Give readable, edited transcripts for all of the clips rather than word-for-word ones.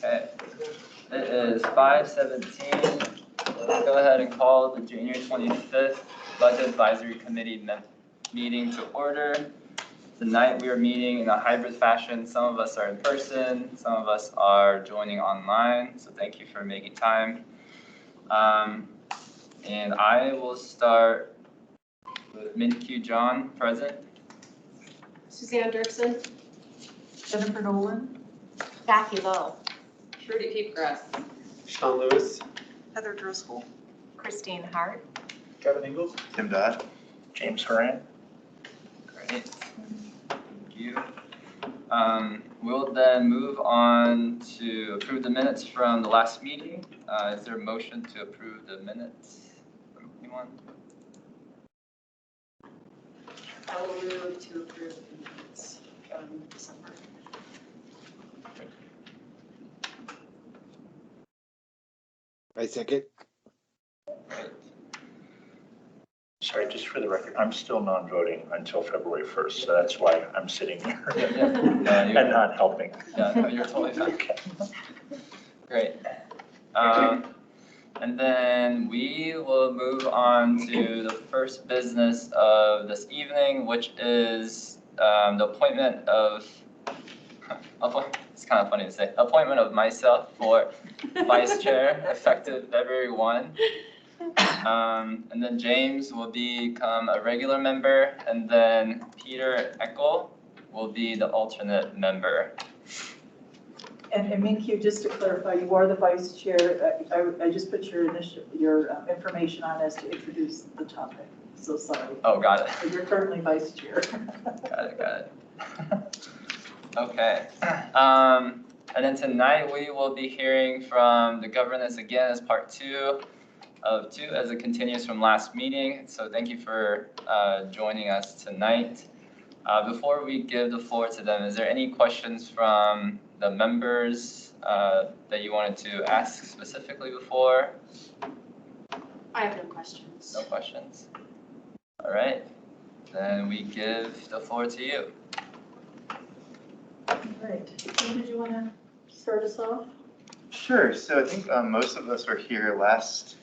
Okay, it is 5:17. Let's go ahead and call the January 25th Budget Advisory Committee meeting to order. Tonight we are meeting in a hybrid fashion. Some of us are in person, some of us are joining online, so thank you for making time. And I will start with Minkyu Jeon, present. Suzanne Dirksen. Jennifer Nolan. Jackie Lowe. Trudy Peepgrass. Sean Lewis. Heather Driscoll. Christine Hart. Kevin Ingalls. Tim Dodd. James Horan. Great, thank you. We'll then move on to approve the minutes from the last meeting. Is there a motion to approve the minutes from anyone? I will move to approve the minutes from December. I second. Sorry, just for the record, I'm still non-voting until February 1st, so that's why I'm sitting here and not helping. Yeah, no, you're totally fine. Okay. Great. And then we will move on to the first business of this evening, which is the appointment of, it's kind of funny to say, appointment of myself for vice chair effective February 1. And then James will become a regular member, and then Peter Eckel will be the alternate member. And Minkyu, just to clarify, you are the vice chair. I just put your information on as to introduce the topic. So sorry. Oh, got it. So you're currently vice chair. Got it. Okay. And then tonight we will be hearing from the governance again as part 2 of 2 as it continues from last meeting. So thank you for joining us tonight. Before we give the floor to them, is there any questions from the members that you wanted to ask specifically before? I have no questions. No questions? All right, then we give the floor to you. All right. Tim, did you want to start us off? Sure. So I think most of us were here last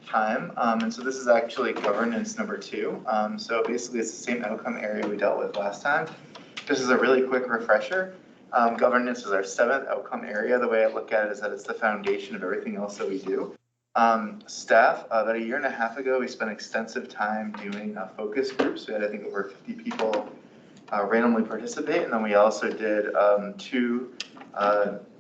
time, and so this is actually governance number 2. So basically, it's the same outcome area we dealt with last time. This is a really quick refresher. Governance is our 7th outcome area. The way I look at it is that it's the foundation of everything else that we do. Staff, about a year and a half ago, we spent extensive time doing focus groups. We had, I think, over 50 people randomly participate, and then we also did 2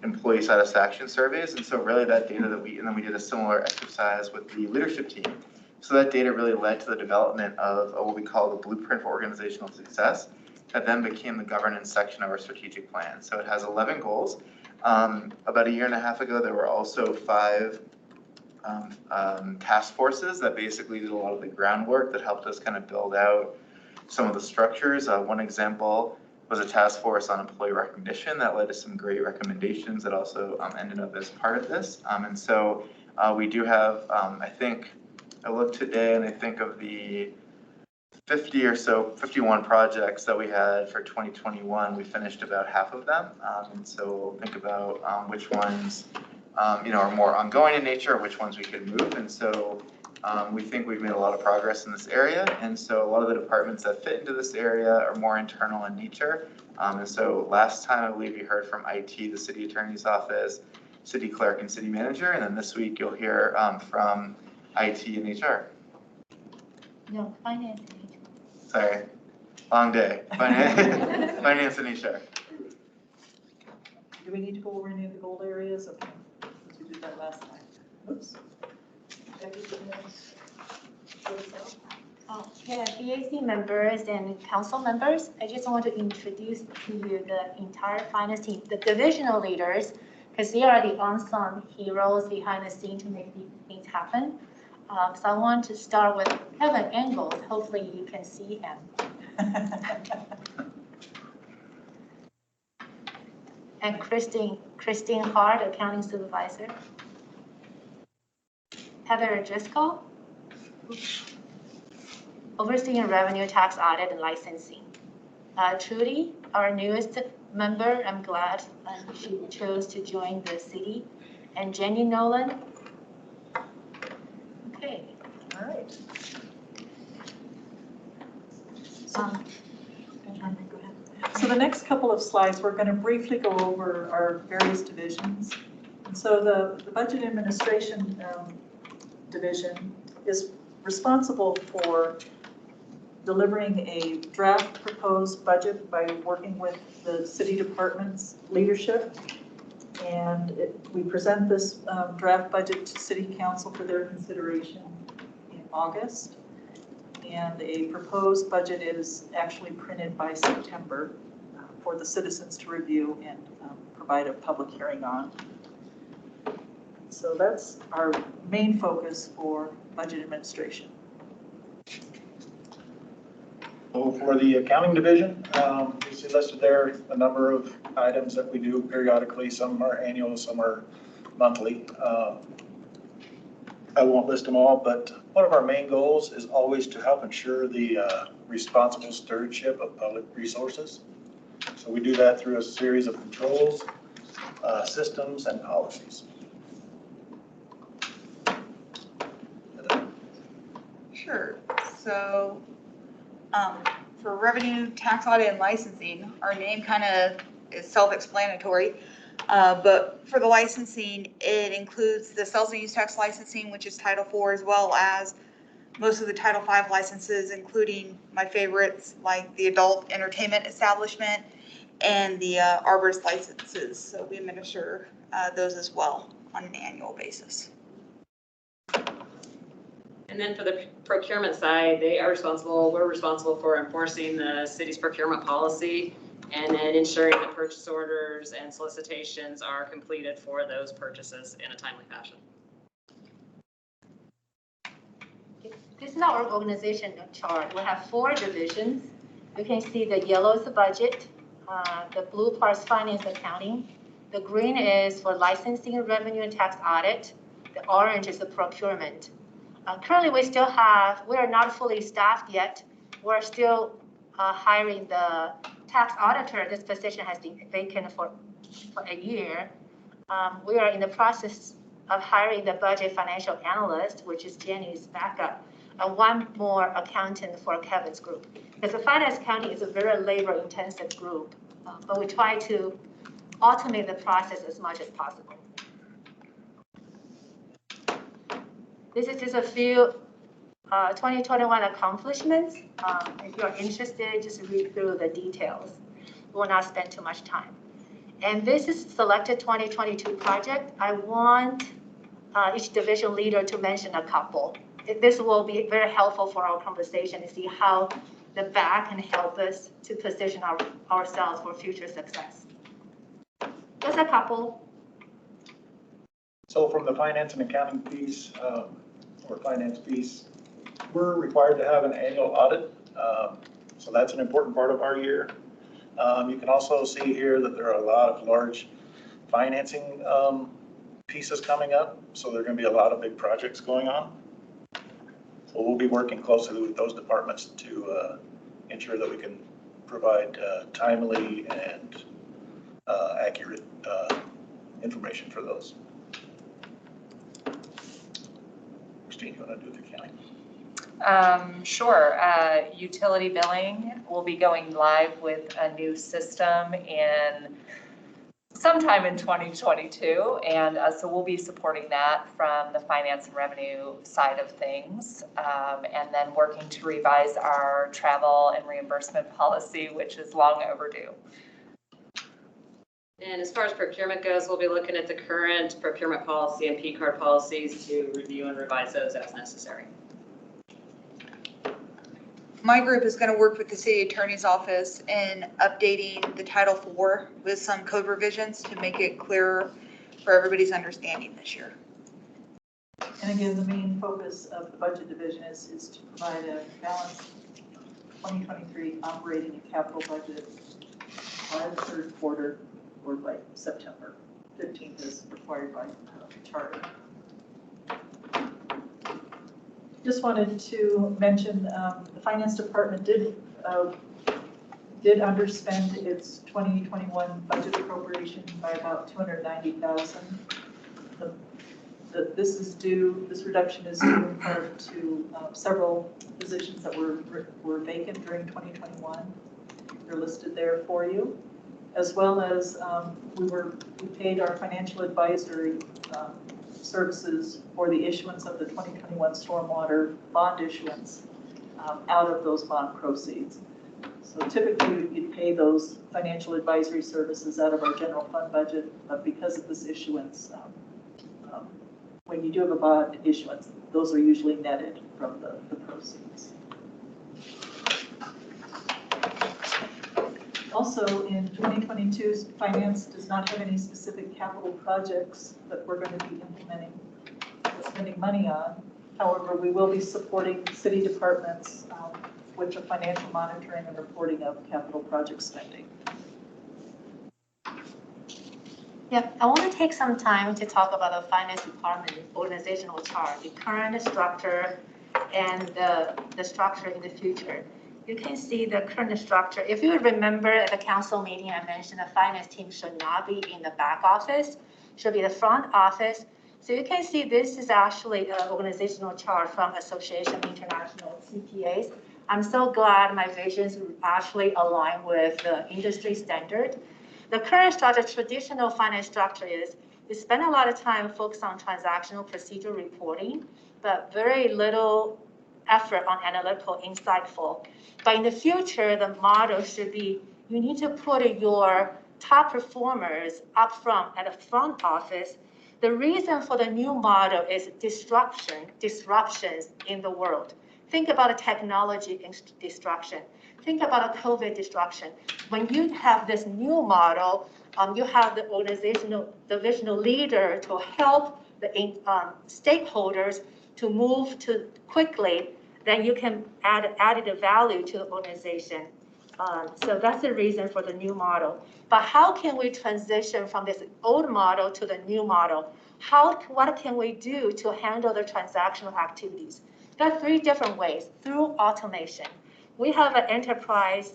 employee satisfaction surveys. And so really that data and then we did a similar exercise with the leadership team. So that data really led to the development of what we call the blueprint for organizational success. That then became the governance section of our strategic plan. So it has 11 goals. About a year and a half ago, there were also 5 task forces that basically did a lot of the groundwork that helped us kind of build out some of the structures. One example was a task force on employee recognition that led to some great recommendations that also ended up as part of this. And so we do have, I think, I looked today and I think of the 50 or so, 51 projects that we had for 2021, we finished about half of them. And so we'll think about which ones are more ongoing in nature, which ones we could move. And so we think we've made a lot of progress in this area. And so a lot of the departments that fit into this area are more internal in nature. And so last time, I believe you heard from IT, the city attorney's office, city clerk, and city manager. And then this week you'll hear from IT and HR. No, finance. Sorry, long day. Finance and HR. Do we need to go over any of the goal areas? Okay, since we did that last time. Oops. Yeah, BAC members and council members, I just want to introduce to you the entire finance team, the divisional leaders, because they are the unsung heroes behind the scene to make things happen. So I want to start with Kevin Ingalls. Hopefully you can see him. And Christine Hart, accounting supervisor. Heather Driscoll, overseeing revenue tax audit and licensing. Trudy, our newest member. I'm glad she chose to join the city. And Jenny Nolan. Okay. All right. Go ahead. So the next couple of slides, we're going to briefly go over our various divisions. And so the Budget Administration Division is responsible for delivering a draft proposed budget by working with the city department's leadership. And we present this draft budget to City Council for their consideration in August. And a proposed budget is actually printed by September for the citizens to review and provide a public hearing on. So that's our main focus for budget administration. So for the accounting division, you see listed there a number of items that we do periodically. Some are annual, some are monthly. I won't list them all, but one of our main goals is always to help ensure the responsible stewardship of public resources. So we do that through a series of controls, systems, and policies. Sure. So for revenue, tax audit, and licensing, our name kind of is self-explanatory. But for the licensing, it includes the sales and use tax licensing, which is Title IV, as well as most of the Title V licenses, including my favorites like the adult entertainment establishment and the arborist licenses. So we administer those as well on an annual basis. And then for the procurement side, we're responsible for enforcing the city's procurement policy and then ensuring that purchase orders and solicitations are completed for those purchases in a timely fashion. This is our organization chart. We have 4 divisions. You can see the yellow is the budget, the blue part is finance accounting, the green is for licensing, revenue, and tax audit, the orange is the procurement. Currently, we are not fully staffed yet. We're still hiring the tax auditor. This position has been vacant for a year. We are in the process of hiring the budget financial analyst, which is Jenny's backup, and 1 more accountant for Kevin's group. Because the finance accounting is a very labor-intensive group, but we try to automate the process as much as possible. This is just a few 2021 accomplishments. If you're interested, just read through the details. We will not spend too much time. And this is selected 2022 project. I want each division leader to mention a couple. This will be very helpful for our conversation to see how the BAC can help us to position ourselves for future success. Just a couple. So from the finance and accounting piece, or finance piece, we're required to have an annual audit. So that's an important part of our year. You can also see here that there are a lot of large financing pieces coming up. So there are going to be a lot of big projects going on. So we'll be working closely with those departments to ensure that we can provide timely and accurate information for those. Christine, you want to do the accounting? Sure. Utility billing will be going live with a new system in sometime in 2022, and so we'll be supporting that from the finance and revenue side of things, and then working to revise our travel and reimbursement policy, which is long overdue. And as far as procurement goes, we'll be looking at the current procurement policy and P-card policies to review and revise those as necessary. My group is going to work with the city attorney's office in updating the Title IV with some code revisions to make it clearer for everybody's understanding this year. And again, the main focus of the budget division is to provide a balanced 2023 operating and capital budget by the 3rd quarter or by September 15th as required by charter. Just wanted to mention the finance department did did underspend its 2021 budget appropriation by about 290,000. This reduction is due in part to several positions that were vacant during 2021. They're listed there for you, as well as we paid our financial advisory services for the issuance of the 2021 stormwater bond issuance out of those bond proceeds. So typically you'd pay those financial advisory services out of our general fund budget, but because of this issuance, when you do have a bond issuance, those are usually netted from the proceeds. Also, in 2022, finance does not have any specific capital projects that we're going to be spending money on. However, we will be supporting city departments with the financial monitoring and reporting of capital project spending. Yep, I want to take some time to talk about the finance department organizational chart, the current structure and the structure in the future. You can see the current structure. If you remember at the council meeting, I mentioned the finance team should not be in the back office, should be the front office. So you can see this is actually an organizational chart from Association of International CPAs. I'm so glad my visions actually align with the industry standard. The current structure, traditional finance structure is, we spend a lot of time focused on transactional procedure reporting, but very little effort on analytical, insightful. But in the future, the model should be, you need to put your top performers up front at the front office. The reason for the new model is disruptions in the world. Think about a technology disruption. Think about a COVID disruption. When you have this new model, you have the organizational divisional leader to help the stakeholders to move to quickly, then you can add added value to the organization. So that's the reason for the new model. But how can we transition from this old model to the new model? What can we do to handle the transactional activities? There are three different ways. Through automation. We have an enterprise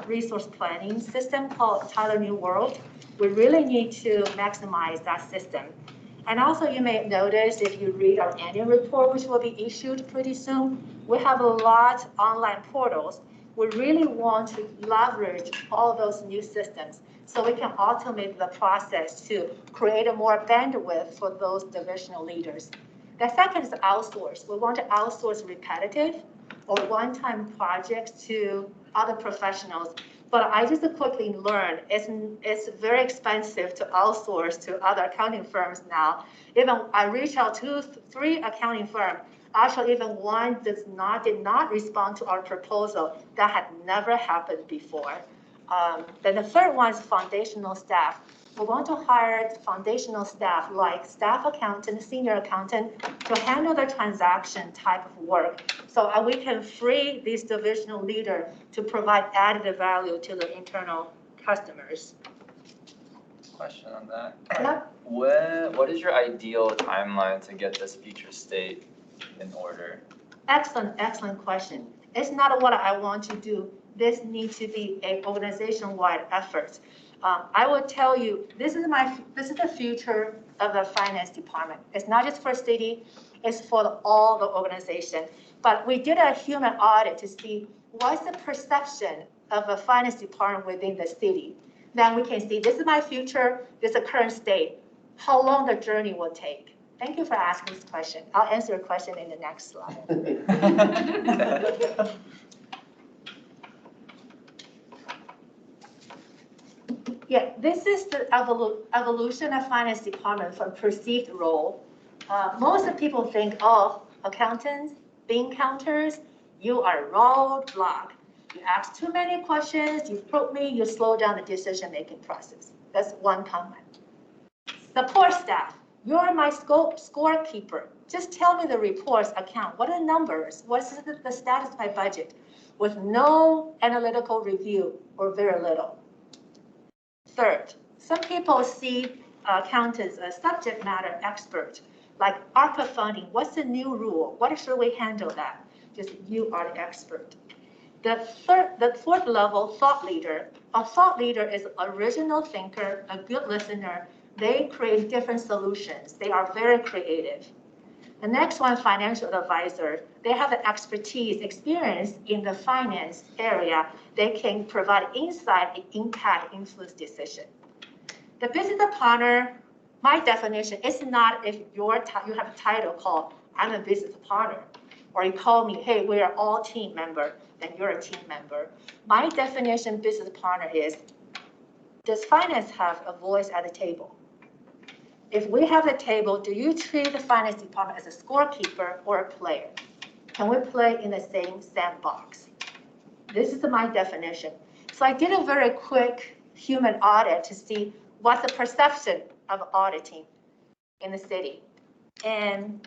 resource planning system called Tyler New World. We really need to maximize that system. And also you may notice if you read our annual report, which will be issued pretty soon, we have a lot of online portals. We really want to leverage all those new systems so we can automate the process to create a more bandwidth for those divisional leaders. The second is outsource. We want to outsource repetitive or one-time projects to other professionals. But I just quickly learned it's very expensive to outsource to other accounting firms now. Even I reached out to 3 accounting firms. Actually, even one did not respond to our proposal. That had never happened before. Then the third one is foundational staff. We want to hire foundational staff like staff accountant, senior accountant to handle the transaction type of work. So we can free these divisional leader to provide added value to the internal customers. Question on that. Yep. What is your ideal timeline to get this future state in order? Excellent question. It's not what I want to do. This needs to be an organization-wide effort. I will tell you, this is the future of the finance department. It's not just for city, it's for all the organization. But we did a human audit to see what's the perception of a finance department within the city. Then we can see this is my future, this is the current state, how long the journey will take. Thank you for asking this question. I'll answer your question in the next slide. Yeah, this is the evolution of finance department from perceived role. Most of people think, oh, accountants, bean counters, you are roadblock. You ask too many questions, you probe me, you slow down the decision-making process. That's one comment. Support staff, you're my scorekeeper. Just tell me the reports account. What are the numbers? What's the status of my budget? With no analytical review or very little. Third, some people see accountants as subject matter expert, like ARPA funding. What's the new rule? What should we handle that? Just you are the expert. The fourth level, thought leader. A thought leader is original thinker, a good listener. They create different solutions. They are very creative. The next one, financial advisor. They have the expertise, experience in the finance area. They can provide insight, impact, influence decision. The business partner, my definition is not if you have a title called I'm a business partner, or you call me, hey, we are all team member, then you're a team member. My definition business partner is, does finance have a voice at the table? If we have a table, do you treat the finance department as a scorekeeper or a player? Can we play in the same sandbox? This is my definition. So I did a very quick human audit to see what's the perception of auditing in the city. And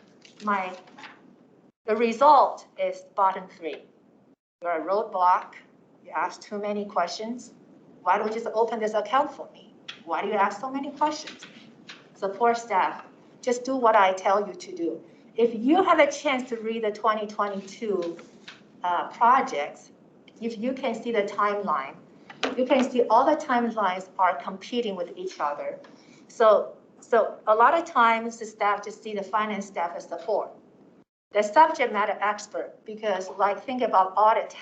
the result is bottom 3. You're a roadblock. You ask too many questions. Why don't you just open this account for me? Why do you ask so many questions? Support staff, just do what I tell you to do. If you have a chance to read the 2022 projects, if you can see the timeline, you can see all the timelines are competing with each other. So a lot of times the staff just see the finance staff as support. The subject matter expert, because like think about audit,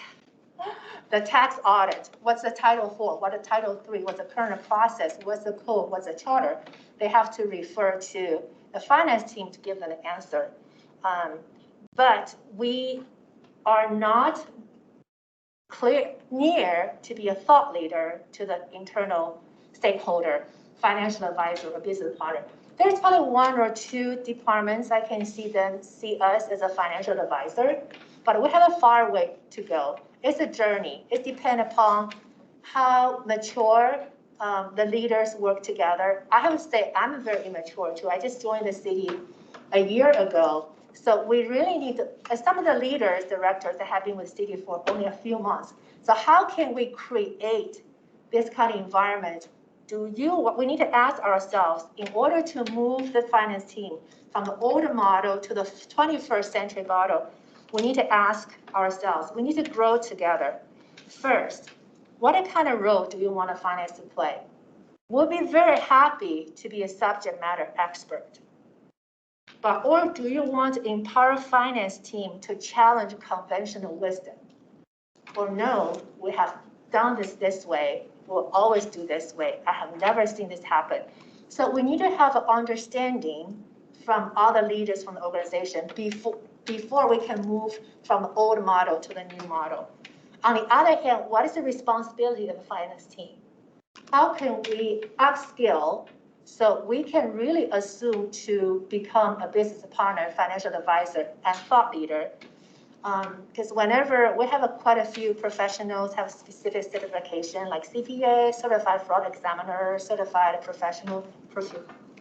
the tax audit, what's the Title 4, what's the Title 3, what's the current process, what's the code, what's the charter, they have to refer to the finance team to give them an answer. But we are not near to be a thought leader to the internal stakeholder, financial advisor, or business partner. There's probably 1 or 2 departments I can see them see us as a financial advisor, but we have a far way to go. It's a journey. It depends upon how mature the leaders work together. I have to say I'm very immature too. I just joined the city a year ago. So we really need to, some of the leaders, directors that have been with city for only a few months. So how can we create this kind of environment? We need to ask ourselves, in order to move the finance team from the older model to the 21st century model, we need to ask ourselves, we need to grow together. First, what kind of role do you want a finance to play? We'll be very happy to be a subject matter expert. Or do you want to empower finance team to challenge conventional wisdom? Or no, we have done this way, we'll always do this way. I have never seen this happen. So we need to have an understanding from other leaders from the organization before we can move from the old model to the new model. On the other hand, what is the responsibility of the finance team? How can we upskill so we can really assume to become a business partner, financial advisor, and thought leader? Because whenever we have quite a few professionals have specific certification like CPA, certified fraud examiner, certified professional,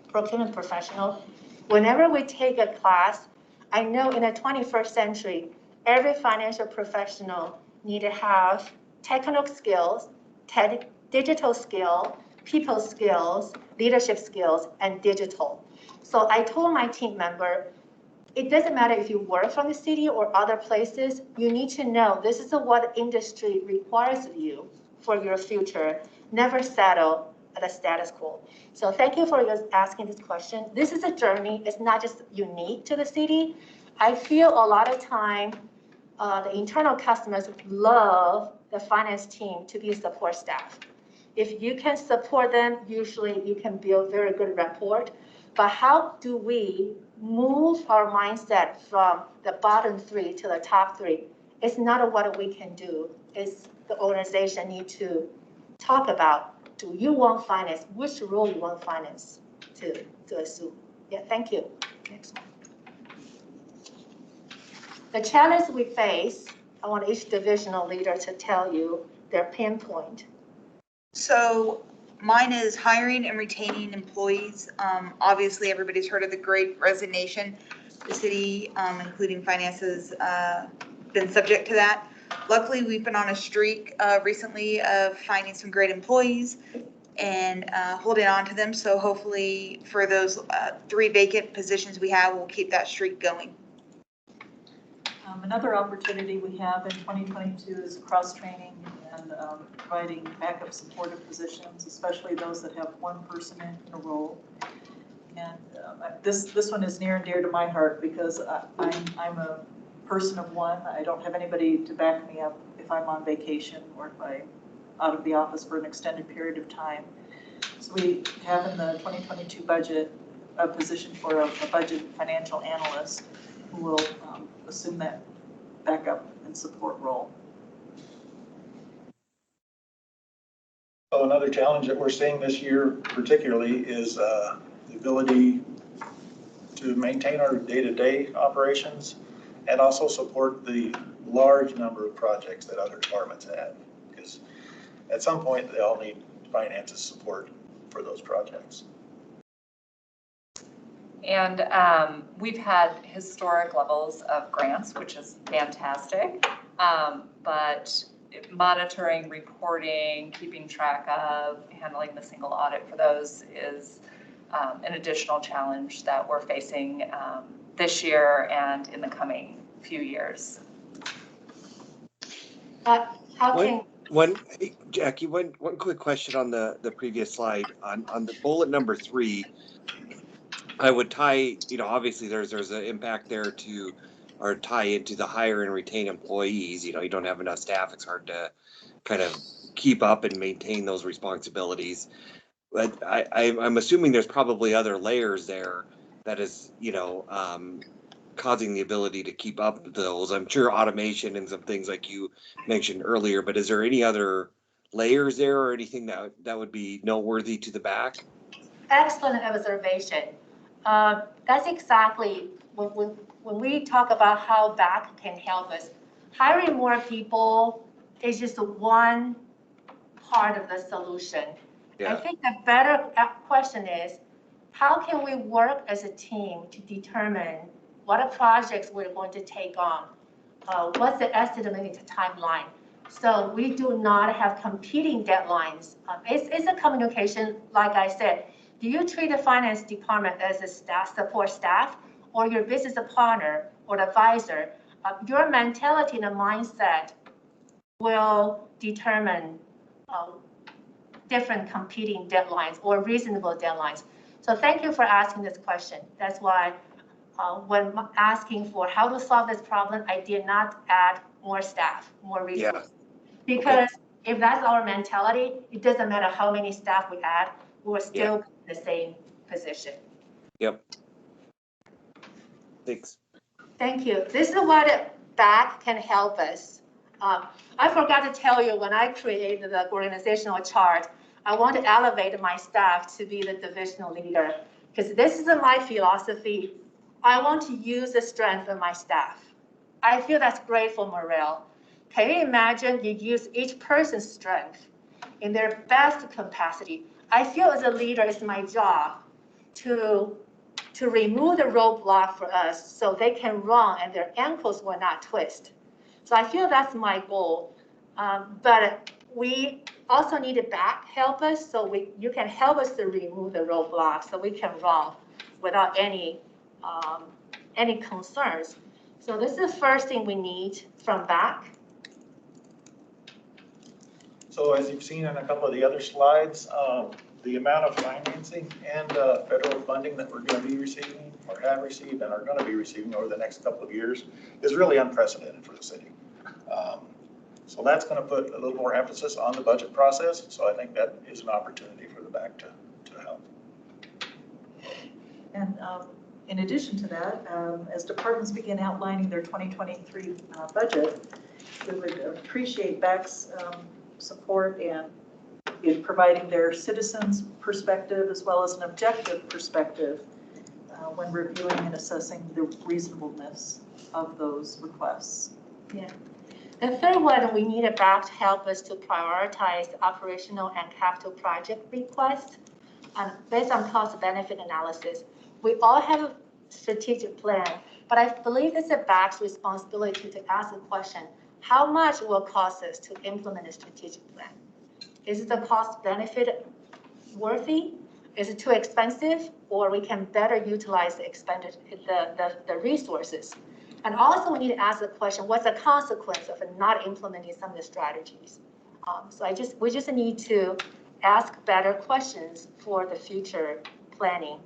procurement professional. Whenever we take a class, I know in the 21st century, every financial professional need to have technical skills, digital skill, people skills, leadership skills, and digital. So I told my team member, it doesn't matter if you work from the city or other places, you need to know this is what the industry requires of you for your future. Never settle at a status quo. So thank you for asking this question. This is a journey. It's not just unique to the city. I feel a lot of time the internal customers love the finance team to be a support staff. If you can support them, usually you can build very good rapport. But how do we move our mindset from the bottom 3 to the top 3? It's not what we can do. It's the organization need to talk about, do you want finance? Which role you want finance to assume? Yeah, thank you. Next one. The challenge we face, I want each divisional leader to tell you their pinpoint. So mine is hiring and retaining employees. Obviously, everybody's heard of the Great Resignation. The city, including finances, been subject to that. Luckily, we've been on a streak recently of finding some great employees and holding on to them. So hopefully for those 3 vacant positions we have, we'll keep that streak going. Another opportunity we have in 2022 is cross-training and providing backup supportive positions, especially those that have one person in a role. And this one is near and dear to my heart because I'm a person of one. I don't have anybody to back me up if I'm on vacation or if I'm out of the office for an extended period of time. So we have in the 2022 budget a position for a budget financial analyst who will assume that backup and support role. So another challenge that we're seeing this year particularly is the ability to maintain our day-to-day operations and also support the large number of projects that other departments have. Because at some point, they all need finances support for those projects. And we've had historic levels of grants, which is fantastic. But monitoring, reporting, keeping track of, handling the single audit for those is an additional challenge that we're facing this year and in the coming few years. Jackie, one quick question on the previous slide on the bullet number 3. I would tie, obviously there's an impact there to, or tie into the hire and retain employees. You don't have enough staff. It's hard to kind of keep up and maintain those responsibilities. But I'm assuming there's probably other layers there that is, causing the ability to keep up those. I'm sure automation and some things like you mentioned earlier, but is there any other layers there or anything that would be noteworthy to the BAC? Excellent observation. That's exactly when we talk about how BAC can help us. Hiring more people is just one part of the solution. Yeah. I think the better question is, how can we work as a team to determine what projects we're going to take on? What's the estimated timeline? So we do not have competing deadlines. It's a communication, like I said. Do you treat the finance department as a support staff or your business partner or advisor? Your mentality and mindset will determine different competing deadlines or reasonable deadlines. So thank you for asking this question. That's why when asking for how to solve this problem, I did not add more staff, more resources. Yeah. Because if that's our mentality, it doesn't matter how many staff we add, we're still in the same position. Yep. Thanks. Thank you. This is what BAC can help us. I forgot to tell you when I created the organizational chart, I want to elevate my staff to be the divisional leader because this is my philosophy. I want to use the strength of my staff. I feel that's great for morale. Can you imagine you use each person's strength in their best capacity? I feel as a leader, it's my job to remove the roadblock for us so they can run and their ankles will not twist. So I feel that's my goal. But we also need a BAC help us so you can help us to remove the roadblocks so we can run without any concerns. So this is the first thing we need from BAC. So as you've seen in a couple of the other slides, the amount of financing and federal funding that we're going to be receiving or have received and are going to be receiving over the next couple of years is really unprecedented for the city. So that's going to put a little more emphasis on the budget process. So I think that is an opportunity for the BAC to help. And in addition to that, as departments begin outlining their 2023 budget, we would appreciate BAC's support in providing their citizens' perspective as well as an objective perspective when reviewing and assessing the reasonableness of those requests. Yeah. The third one, we need a BAC to help us to prioritize operational and capital project requests based on cost-benefit analysis. We all have a strategic plan, but I believe it's a BAC's responsibility to ask the question, how much will it cost us to implement a strategic plan? Is the cost benefit worthy? Is it too expensive? Or we can better utilize the resources? And also we need to ask the question, what's the consequence of not implementing some of the strategies? So we just need to ask better questions for the future planning.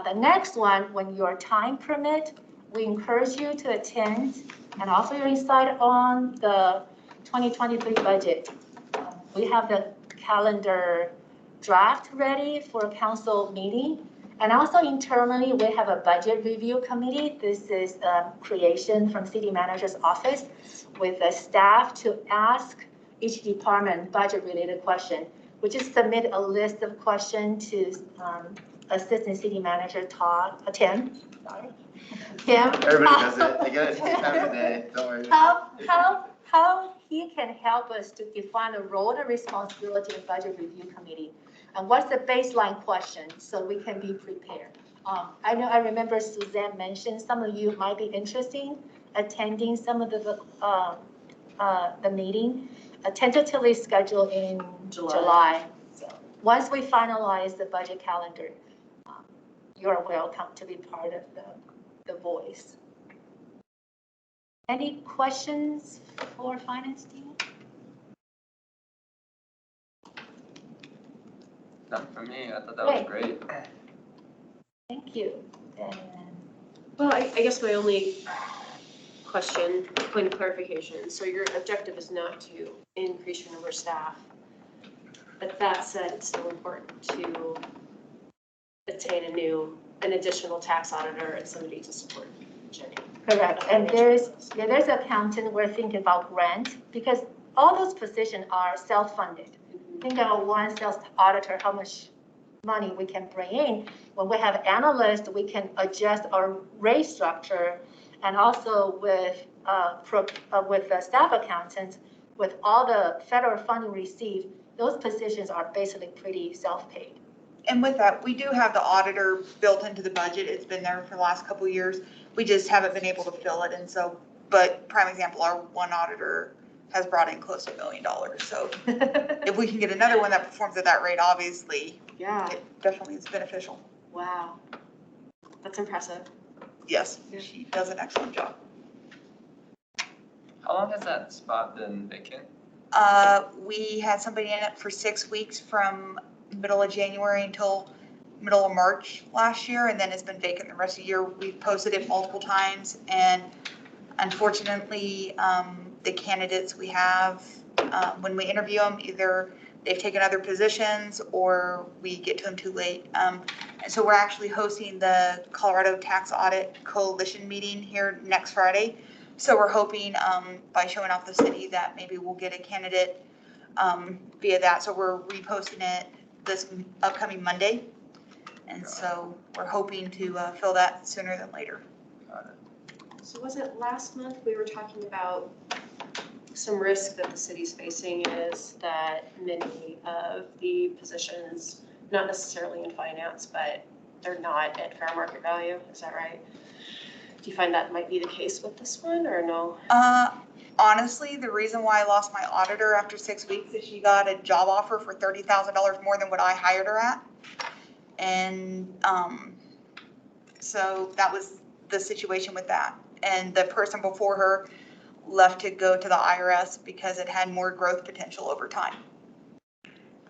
The next one, when your time permit, we encourage you to attend and offer your insight on the 2023 budget. We have the calendar draft ready for council meeting. And also internally, we have a budget review committee. This is a creation from city manager's office with the staff to ask each department budget-related question. We just submit a list of questions to Assistant City Manager Tim. Everybody does it. They get it 2 times a day. Don't worry. How he can help us to define the role and responsibility of budget review committee, and what's the baseline question so we can be prepared. I remember Suzanne mentioned some of you might be interested in attending some of the meeting, tentatively scheduled in July. So once we finalize the budget calendar, you're welcome to be part of the voice. Any questions for finance team? Not for me. I thought that was great. Thank you. And Well, I guess my only question, point of clarification, so your objective is not to increase your number of staff. But that said, it's still important to attain an additional tax auditor and somebody to support Jenny. correct. And there's an accountant we're thinking about grant, because all those positions are self-funded. Think about one sales auditor, how much money we can bring in. When we have analysts, we can adjust our rate structure, and also with the staff accountants, with all the federal funding received, those positions are basically pretty self-paid. And with that, we do have the auditor built into the budget. It's been there for the last couple of years. We just haven't been able to fill it. And so, but prime example, our one auditor has brought in close to $1 million. So if we can get another one that performs at that rate, obviously, Yeah, it definitely is beneficial. wow. That's impressive. Yes, she does an excellent job. How long has that spot been vacant? We had somebody in it for 6 weeks from middle of January until middle of March last year, and then it's been vacant the rest of the year. We've posted it multiple times, and unfortunately, the candidates we have, when we interview them, either they've taken other positions or we get to them too late. And so we're actually hosting the Colorado Tax Audit Coalition meeting here next Friday. So we're hoping by showing off the city that maybe we'll get a candidate via that. So we're reposting it this upcoming Monday. And so we're hoping to fill that sooner than later. Got it. So was it last month we were talking about some risk that the city's facing is that many of the positions, not necessarily in finance, but they're not at fair market value, is that right? Do you find that might be the case with this one or no? Honestly, the reason why I lost my auditor after 6 weeks is she got a job offer for $30,000 more than what I hired her at. And so that was the situation with that. And the person before her left to go to the IRS because it had more growth potential over time.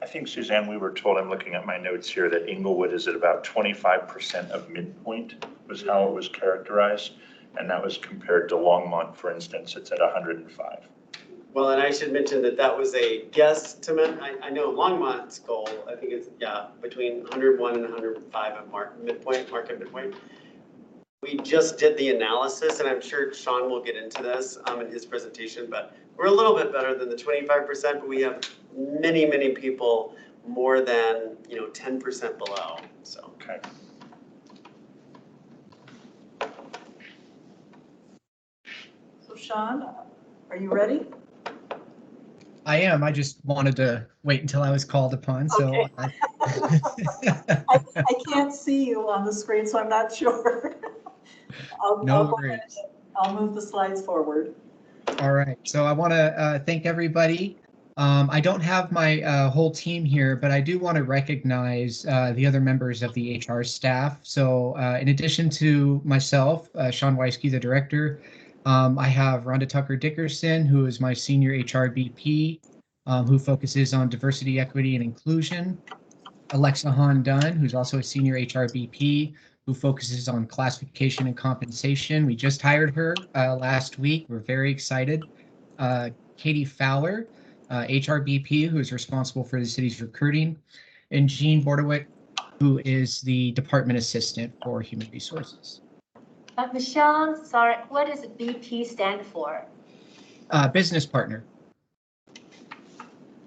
I think, Suzanne, we were told, I'm looking at my notes here, that Englewood is at about 25% of midpoint was how it was characterized. And that was compared to Longmont, for instance, it's at 105. Well, and I should mention that that was a guesstimate. I know Longmont's goal, I think it's, between 101 and 105 of market midpoint. We just did the analysis, and I'm sure Sean will get into this in his presentation, but we're a little bit better than the 25%, but we have many, many people more than, 10% below, so. Okay. So Sean, are you ready? I am. I just wanted to wait until I was called upon. So Okay. I can't see you on the screen, so I'm not sure. No worries. I'll move the slides forward. All right. So I want to thank everybody I don't have my whole team here, but I do want to recognize the other members of the HR staff. So in addition to myself, Sean Weisky, the director, I have Rhonda Tucker Dickerson, who is my senior HR VP, who focuses on diversity, equity, and inclusion. Alexa Han Dunn, who's also a senior HR VP, who focuses on classification and compensation. We just hired her last week. We're very excited. Katie Fowler, HRBP, who is responsible for the city's recruiting, and Jean Bordewick, who is the department assistant for human resources. Michelle, sorry, what does BP stand for? Business partner.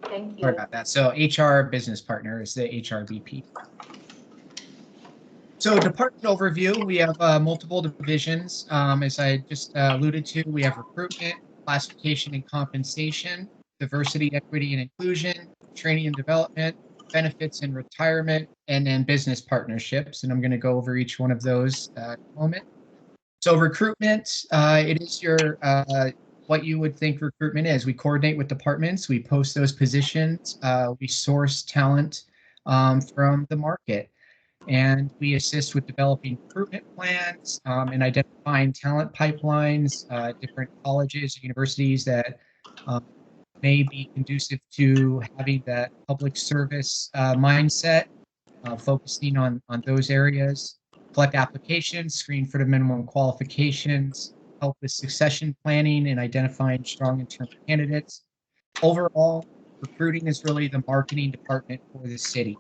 Thank you. Sorry about that. So HR business partner is the HRBP. So department overview, we have multiple divisions. As I just alluded to, we have recruitment, classification and compensation, diversity, equity and inclusion, training and development, benefits and retirement, and then business partnerships. And I'm going to go over each one of those in a moment. So recruitment, it is your what you would think recruitment is. We coordinate with departments, we post those positions, we source talent from the market, and we assist with developing recruitment plans and identifying talent pipelines, different colleges, universities that may be conducive to having that public service mindset, focusing on those areas, collect applications, screen for the minimum qualifications, help with succession planning and identifying strong internal candidates. Overall, recruiting is really the marketing department for the city.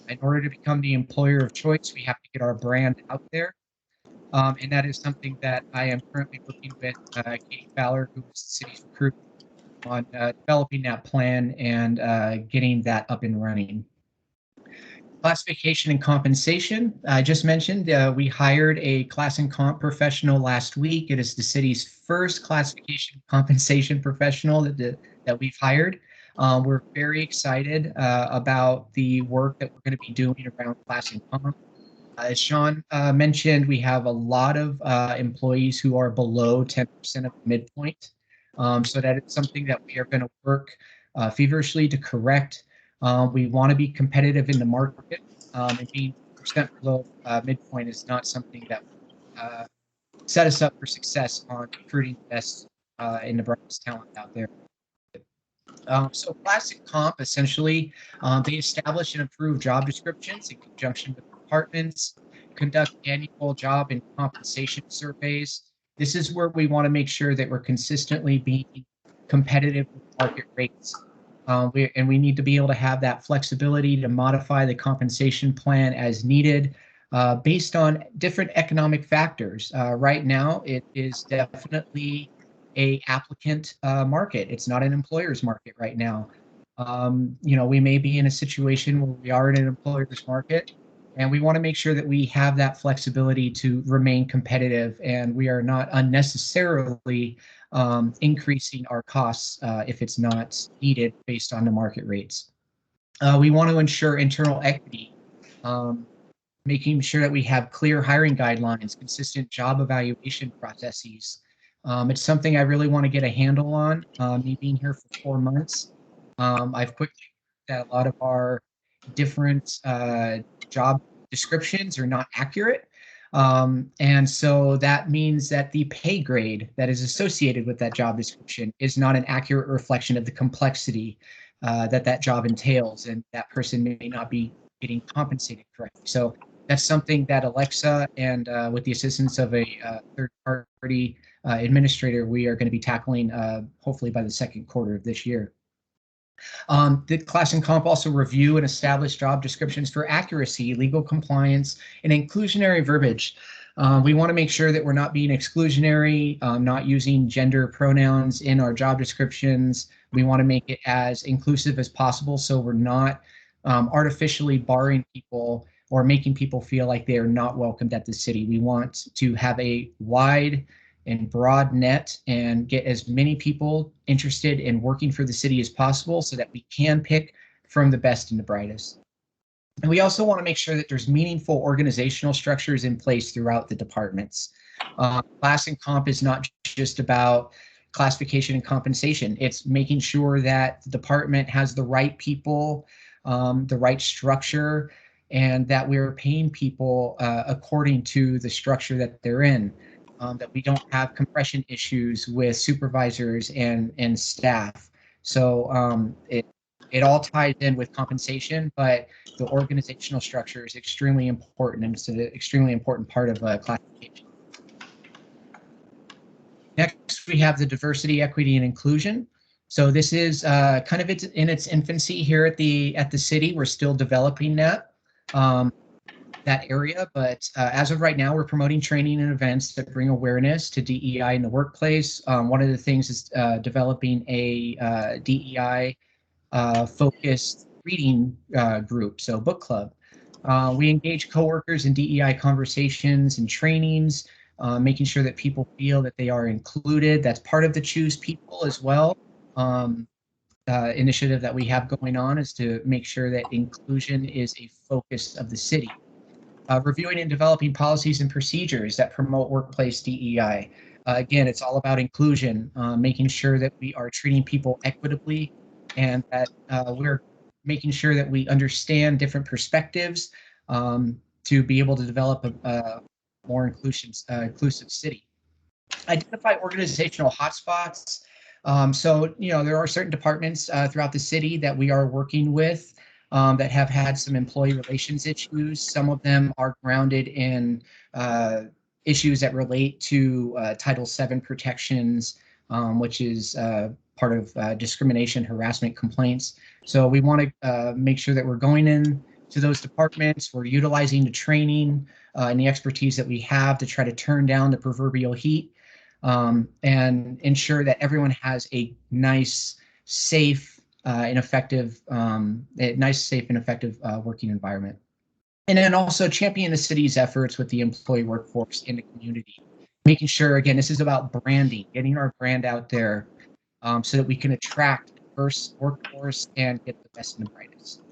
In order to become the employer of choice, we have to get our brand out there. And that is something that I am currently working with Katie Fowler, who is the city's recruiter, on developing that plan and getting that up and running. Classification and compensation. I just mentioned we hired a class and comp professional last week. It is the city's first classification compensation professional that we've hired. We're very excited about the work that we're going to be doing around class and comp. As Sean mentioned, we have a lot of employees who are below 10% of midpoint. So that is something that we are going to work feverishly to correct. We want to be competitive in the market, and being percent below midpoint is not something that set us up for success on recruiting the best and the brightest talent out there. So classic comp, essentially, they establish and approve job descriptions in conjunction with departments, conduct annual job and compensation surveys. This is where we want to make sure that we're consistently being competitive with market rates. And we need to be able to have that flexibility to modify the compensation plan as needed based on different economic factors. Right now, it is definitely a applicant market. It's not an employer's market right now. We may be in a situation where we are in an employer's market, and we want to make sure that we have that flexibility to remain competitive, and we are not unnecessarily increasing our costs if it's not needed based on the market rates. We want to ensure internal equity, making sure that we have clear hiring guidelines, consistent job evaluation processes. It's something I really want to get a handle on. Me being here for 4 months, I've quickly learned that a lot of our different job descriptions are not accurate. And so that means that the pay grade that is associated with that job description is not an accurate reflection of the complexity that job entails, and that person may not be getting compensated correctly. So that's something that Alexa and with the assistance of a third-party administrator, we are going to be tackling hopefully by the second quarter of this year. The class and comp also review and establish job descriptions for accuracy, legal compliance, and inclusionary verbiage. We want to make sure that we're not being exclusionary, not using gender pronouns in our job descriptions. We want to make it as inclusive as possible, so we're not artificially barring people or making people feel like they are not welcomed at the city. We want to have a wide and broad net and get as many people interested in working for the city as possible so that we can pick from the best and the brightest. And we also want to make sure that there's meaningful organizational structures in place throughout the departments. Class and comp is not just about classification and compensation. It's making sure that the department has the right people, the right structure, and that we're paying people according to the structure that they're in, that we don't have compression issues with supervisors and staff. So it all ties in with compensation, but the organizational structure is extremely important, and it's an extremely important part of classification. Next, we have the diversity, equity, and inclusion. So this is kind of in its infancy here at the city. We're still developing that area, but as of right now, we're promoting training and events that bring awareness to DEI in the workplace. One of the things is developing a DEI focused reading group, so book club. We engage coworkers in DEI conversations and trainings, making sure that people feel that they are included. That's part of the Choose People as well. Initiative that we have going on is to make sure that inclusion is a focus of the city. Reviewing and developing policies and procedures that promote workplace DEI. Again, it's all about inclusion, making sure that we are treating people equitably, and that we're making sure that we understand different perspectives to be able to develop a more inclusive city. Identify organizational hotspots. So, there are certain departments throughout the city that we are working with that have had some employee relations issues. Some of them are grounded in issues that relate to Title VII protections, which is part of discrimination, harassment complaints. So we want to make sure that we're going in to those departments, we're utilizing the training and the expertise that we have to try to turn down the proverbial heat, and ensure that everyone has a nice, safe, and effective working environment. And then also champion the city's efforts with the employee workforce in the community, making sure, again, this is about branding, getting our brand out there so that we can attract a diverse workforce and get the best and the brightest.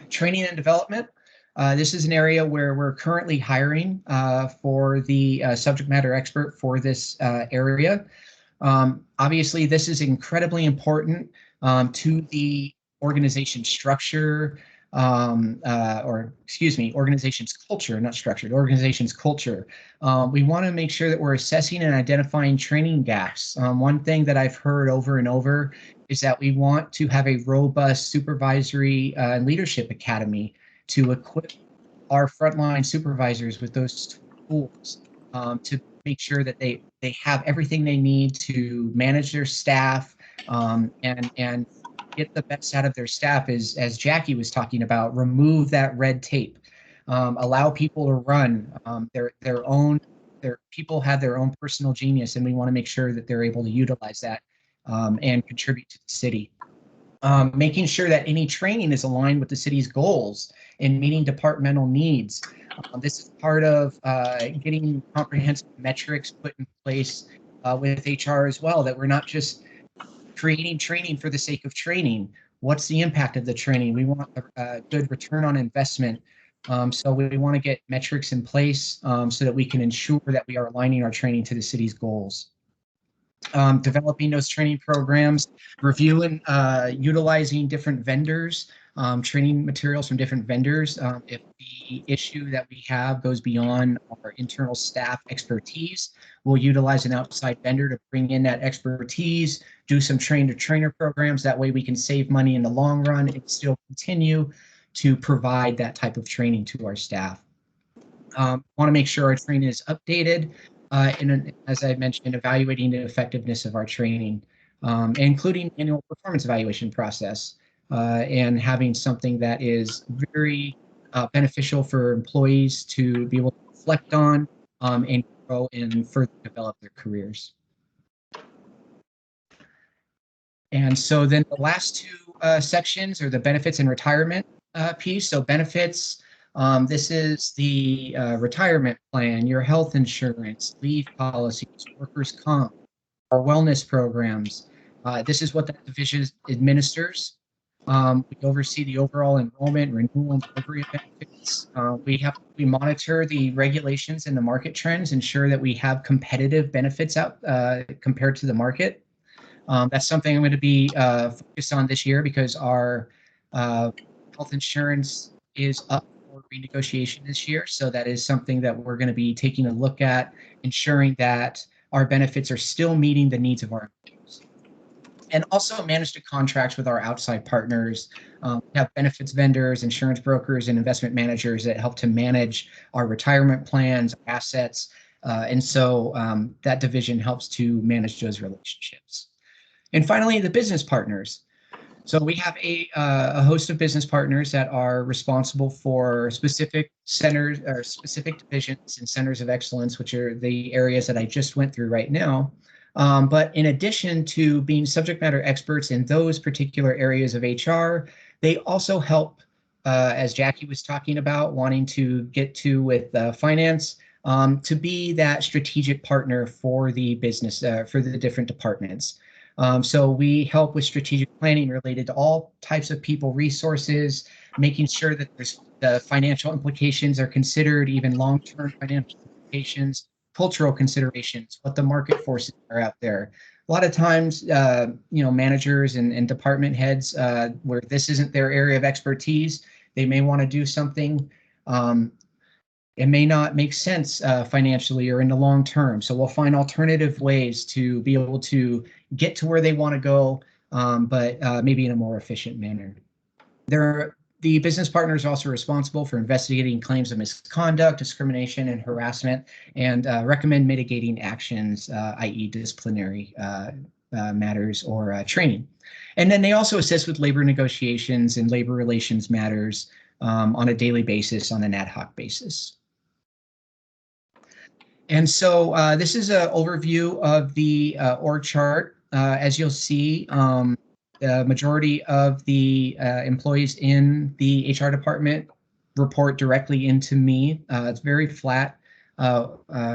Training and development. This is an area where we're currently hiring for the subject matter expert for this area. Obviously, this is incredibly important to the organization structure, organization's culture, not structure, the organization's culture. We want to make sure that we're assessing and identifying training gaps. One thing that I've heard over and over is that we want to have a robust supervisory and leadership academy to equip our frontline supervisors with those tools to make sure that they have everything they need to manage their staff and get the best out of their staff, as Jackie was talking about. Remove that red tape, allow people to run their people have their own personal genius, and we want to make sure that they're able to utilize that and contribute to the city. Making sure that any training is aligned with the city's goals and meeting departmental needs. This is part of getting comprehensive metrics put in place with HR as well, that we're not just creating training for the sake of training. What's the impact of the training? We want a good return on investment. So we want to get metrics in place so that we can ensure that we are aligning our training to the city's goals. Developing those training programs, reviewing, utilizing different vendors, training materials from different vendors. If the issue that we have goes beyond our internal staff expertise, we'll utilize an outside vendor to bring in that expertise, do some train-to-trainer programs. That way we can save money in the long run and still continue to provide that type of training to our staff. Want to make sure our training is updated. And as I mentioned, evaluating the effectiveness of our training, including annual performance evaluation process, and having something that is very beneficial for employees to be able to reflect on and grow and further develop their careers. And so then the last two sections are the benefits and retirement piece. So benefits. This is the retirement plan, your health insurance, leave policies, workers' comp, our wellness programs. This is what that division administers. We oversee the overall enrollment, renewal, and delivery of benefits. We monitor the regulations and the market trends, ensure that we have competitive benefits out compared to the market. That's something I'm going to be focused on this year because our health insurance is up for renegotiation this year. So that is something that we're going to be taking a look at, ensuring that our benefits are still meeting the needs of our employees. And also manage the contracts with our outside partners. We have benefits vendors, insurance brokers, and investment managers that help to manage our retirement plans, assets. And so that division helps to manage those relationships. And finally, the business partners. So we have a host of business partners that are responsible for specific centers or specific divisions and centers of excellence, which are the areas that I just went through right now. But in addition to being subject matter experts in those particular areas of HR, they also help, as Jackie was talking about, wanting to get to with finance, to be that strategic partner for the business, for the different departments. So we help with strategic planning related to all types of people resources, making sure that the financial implications are considered, even long-term financial implications, cultural considerations, what the market forces are out there. A lot of times, managers and department heads, where this isn't their area of expertise, they may want to do something. It may not make sense financially or in the long term. So we'll find alternative ways to be able to get to where they want to go, but maybe in a more efficient manner. The business partners are also responsible for investigating claims of misconduct, discrimination, and harassment, and recommend mitigating actions, i.e. disciplinary matters or training. And then they also assist with labor negotiations and labor relations matters on a daily basis, on an ad hoc basis. And so this is an overview of the org chart. As you'll see, the majority of the employees in the HR department report directly into me. It's very flat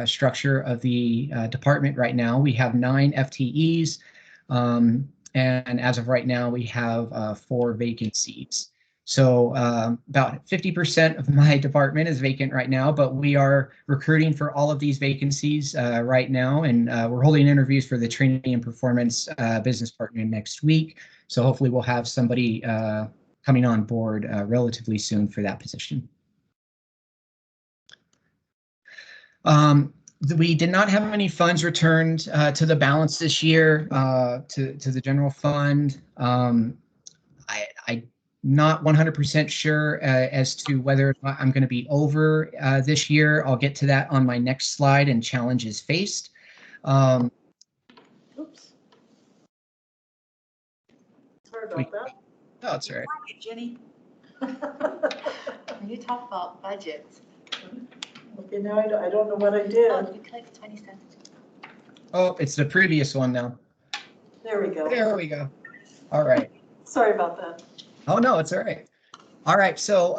structure of the department right now. We have 9 FTEs, and as of right now, we have 4 vacancies. So about 50% of my department is vacant right now, but we are recruiting for all of these vacancies right now, and we're holding interviews for the training and performance business partner next week. So hopefully we'll have somebody coming on board relatively soon for that position. We did not have any funds returned to the balance this year to the general fund. I'm not 100% sure as to whether I'm going to be over this year. I'll get to that on my next slide and challenges faced. Oops. Sorry about that. No, it's all right. Jenny. When you talk about budgets. Okay, now I don't know what I did. Oh, you clicked 20 cents. Oh, it's the previous one now. There we go. There we go. All right. Sorry about that. Oh, no, it's all right. All right, so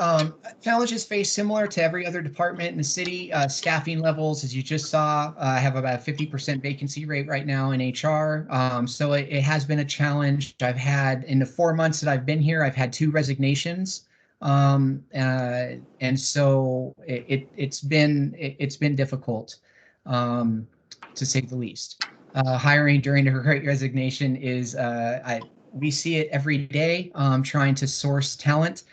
challenges faced similar to every other department in the city. Staffing levels, as you just saw, have about a 50% vacancy rate right now in HR. So it has been a challenge. I've had, in the 4 months that I've been here, I've had 2 resignations. And so it's been difficult, to say the least. Hiring during the Great Resignation is, we see it every day, trying to source talent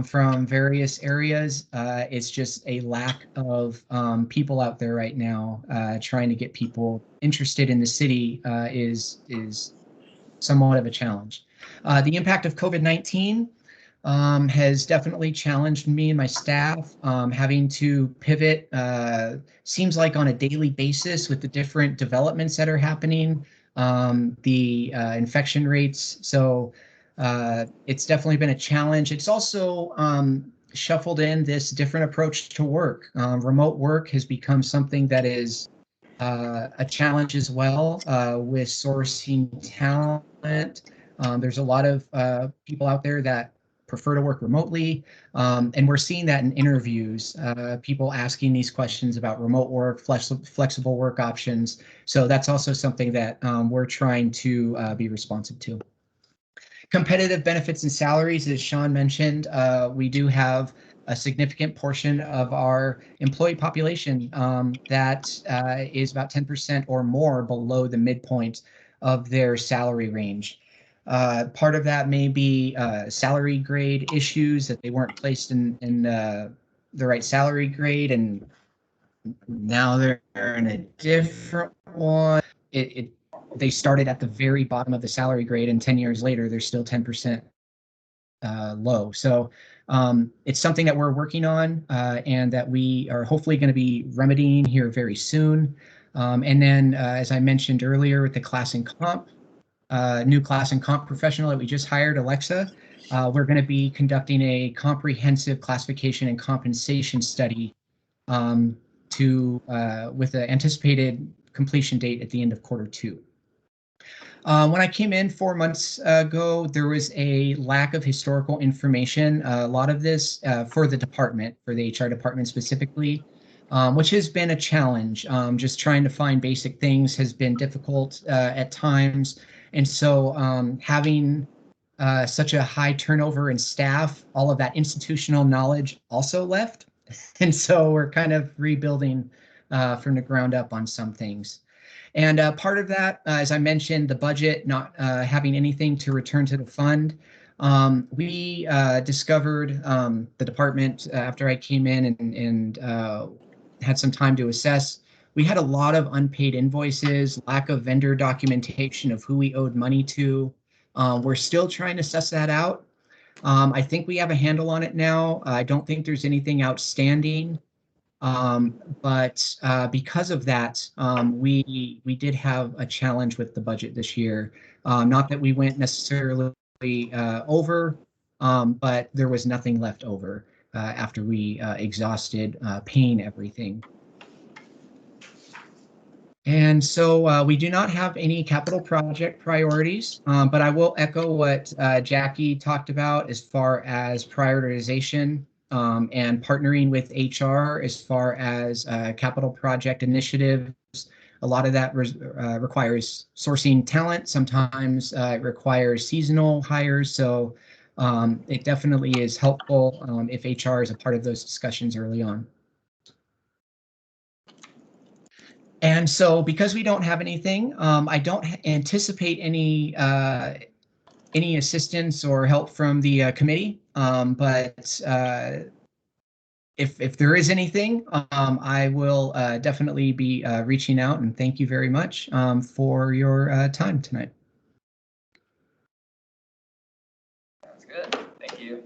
from various areas. It's just a lack of people out there right now. Trying to get people interested in the city is somewhat of a challenge. The impact of COVID-19 has definitely challenged me and my staff, having to pivot, seems like on a daily basis with the different developments that are happening, the infection rates. So it's definitely been a challenge. It's also shuffled in this different approach to work. Remote work has become something that is a challenge as well, with sourcing talent. There's a lot of people out there that prefer to work remotely. And we're seeing that in interviews, people asking these questions about remote work, flexible work options. So that's also something that we're trying to be responsive to. Competitive benefits and salaries, as Sean mentioned, we do have a significant portion of our employee population that is about 10% or more below the midpoint of their salary range. Part of that may be salary grade issues, that they weren't placed in the right salary grade, and now they're in a different one. They started at the very bottom of the salary grade, and 10 years later, they're still 10% low. So it's something that we're working on and that we are hopefully going to be remedying here very soon. And then, as I mentioned earlier, with the class and comp, new class and comp professional that we just hired, Alexa, we're going to be conducting a comprehensive classification and compensation study with an anticipated completion date at the end of Q2. When I came in 4 months ago, there was a lack of historical information. A lot of this for the department, for the HR department specifically, which has been a challenge. Just trying to find basic things has been difficult at times. And so having such a high turnover in staff, all of that institutional knowledge also left. And so we're kind of rebuilding from the ground up on some things. And part of that, as I mentioned, the budget not having anything to return to the fund. We discovered the department after I came in and had some time to assess. We had a lot of unpaid invoices, lack of vendor documentation of who we owed money to. We're still trying to suss that out. I think we have a handle on it now. I don't think there's anything outstanding. But because of that, we did have a challenge with the budget this year. Not that we went necessarily over, but there was nothing left over after we exhausted paying everything. And so we do not have any capital project priorities, but I will echo what Jackie talked about as far as prioritization and partnering with HR as far as capital project initiatives. A lot of that requires sourcing talent. Sometimes it requires seasonal hires. So it definitely is helpful if HR is a part of those discussions early on. And so because we don't have anything, I don't anticipate any assistance or help from the committee. But if there is anything, I will definitely be reaching out, and thank you very much for your time tonight. Sounds good. Thank you.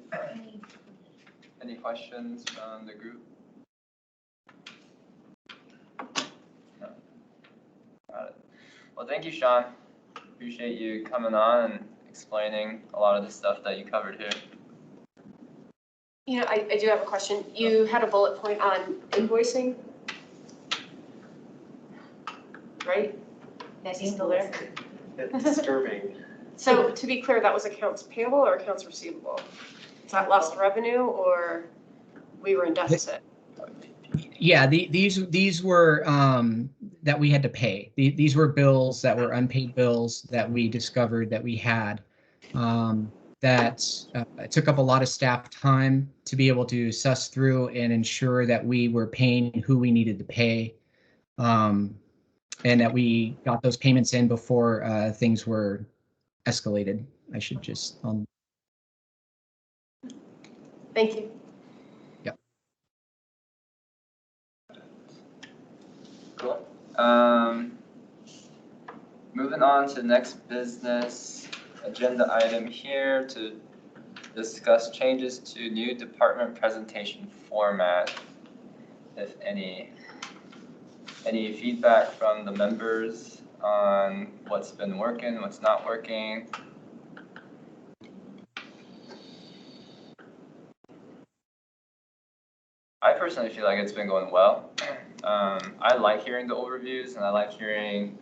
Any questions from the group? No. Got it. Well, thank you, Sean. Appreciate you coming on and explaining a lot of the stuff that you covered here. You know, I do have a question. You had a bullet point on invoicing, right? That's Is he still there? It's disturbing. So to be clear, that was accounts payable or accounts receivable? Is that lost revenue or we were in deficit? Yeah, these were that we had to pay. These were bills that were unpaid bills that we discovered that we had. That took up a lot of staff time to be able to suss through and ensure that we were paying who we needed to pay, and that we got those payments in before things were escalated. I should just Thank you. Yep. Cool. Moving on to the next business agenda item here to discuss changes to new department presentation format. If any feedback from the members on what's been working, what's not working? I personally feel like it's been going well. I like hearing the overviews and I like hearing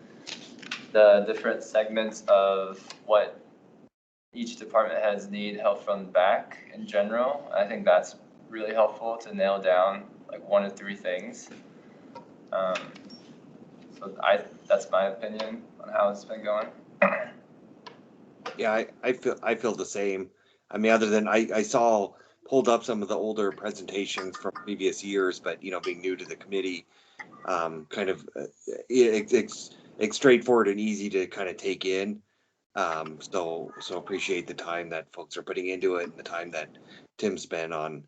the different segments of what each department heads need help from BAC in general. I think that's really helpful to nail down like 1 to 3 things. So that's my opinion on how it's been going. Yeah, I feel the same. I mean, other than I saw pulled up some of the older presentations from previous years, but being new to the committee, kind of it's straightforward and easy to kind of take in. So appreciate the time that folks are putting into it and the time that Tim spent on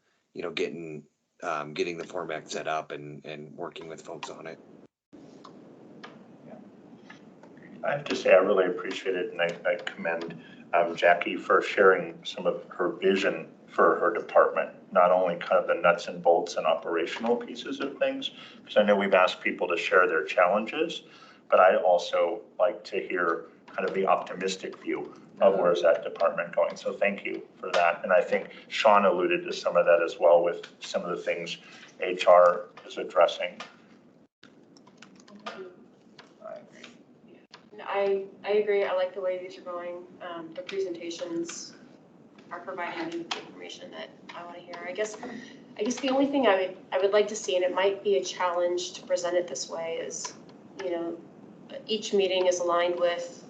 getting the format set up and working with folks on it. I have to say I really appreciate it, and I commend Jackie for sharing some of her vision for her department, not only kind of the nuts and bolts and operational pieces of things, because I know we've asked people to share their challenges, but I also like to hear kind of the optimistic view of where's that department going. So thank you for that. And I think Sean alluded to some of that as well with some of the things HR is addressing. I agree. I like the way these are going. The presentations are providing me with the information that I want to hear. I guess the only thing I would like to see, and it might be a challenge to present it this way, is each meeting is aligned with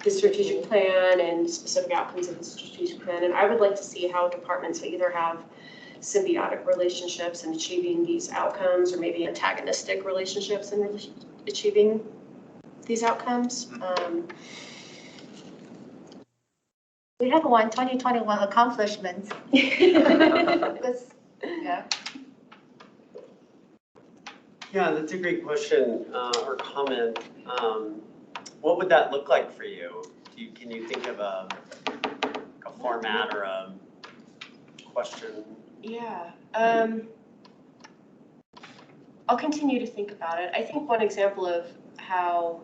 the strategic plan and specific outcomes of the strategic plan. And I would like to see how departments either have symbiotic relationships in achieving these outcomes, or maybe antagonistic relationships in achieving these outcomes. We have 2021 accomplishments. Yeah. Yeah, that's a great question or comment. What would that look like for you? Can you think of a format or a question? Yeah. I'll continue to think about it. I think one example of how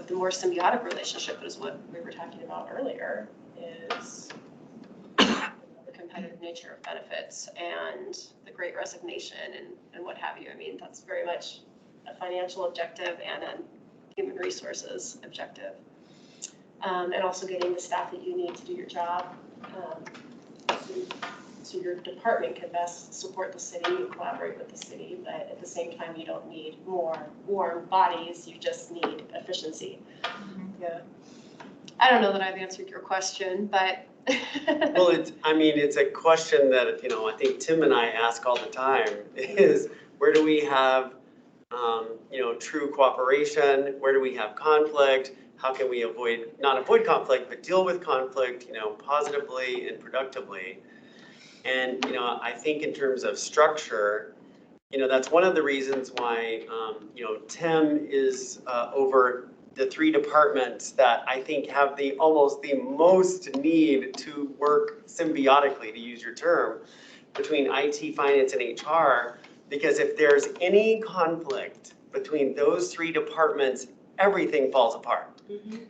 the more symbiotic relationship is what we were talking about earlier, is the competitive nature of benefits and the Great Resignation and what have you. I mean, that's very much a financial objective and a human resources objective. And also getting the staff that you need to do your job. So your department can best support the city and collaborate with the city, but at the same time, you don't need more warm bodies, you just need efficiency. Yeah. I don't know that I've answered your question, but. Well, it's a question that, I think Tim and I ask all the time is, where do we have, true cooperation? Where do we have conflict? How can we not avoid conflict, but deal with conflict, positively and productively? And, I think in terms of structure, that's one of the reasons why, Tim is over the three departments that I think have almost the most need to work symbiotically, to use your term, between IT, finance, and HR. Because if there's any conflict between those three departments, everything falls apart.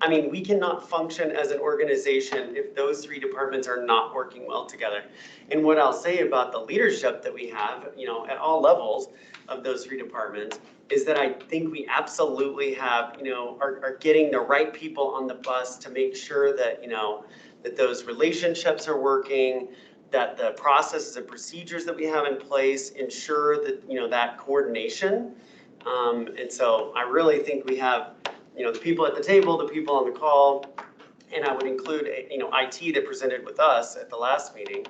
I mean, we cannot function as an organization if those three departments are not working well together. And what I'll say about the leadership that we have, at all levels of those three departments, is that I think we absolutely have, are getting the right people on the bus to make sure that, that those relationships are working, that the processes and procedures that we have in place ensure that, that coordination. And so I really think we have, the people at the table, the people on the call, and I would include, IT that presented with us at the last meeting,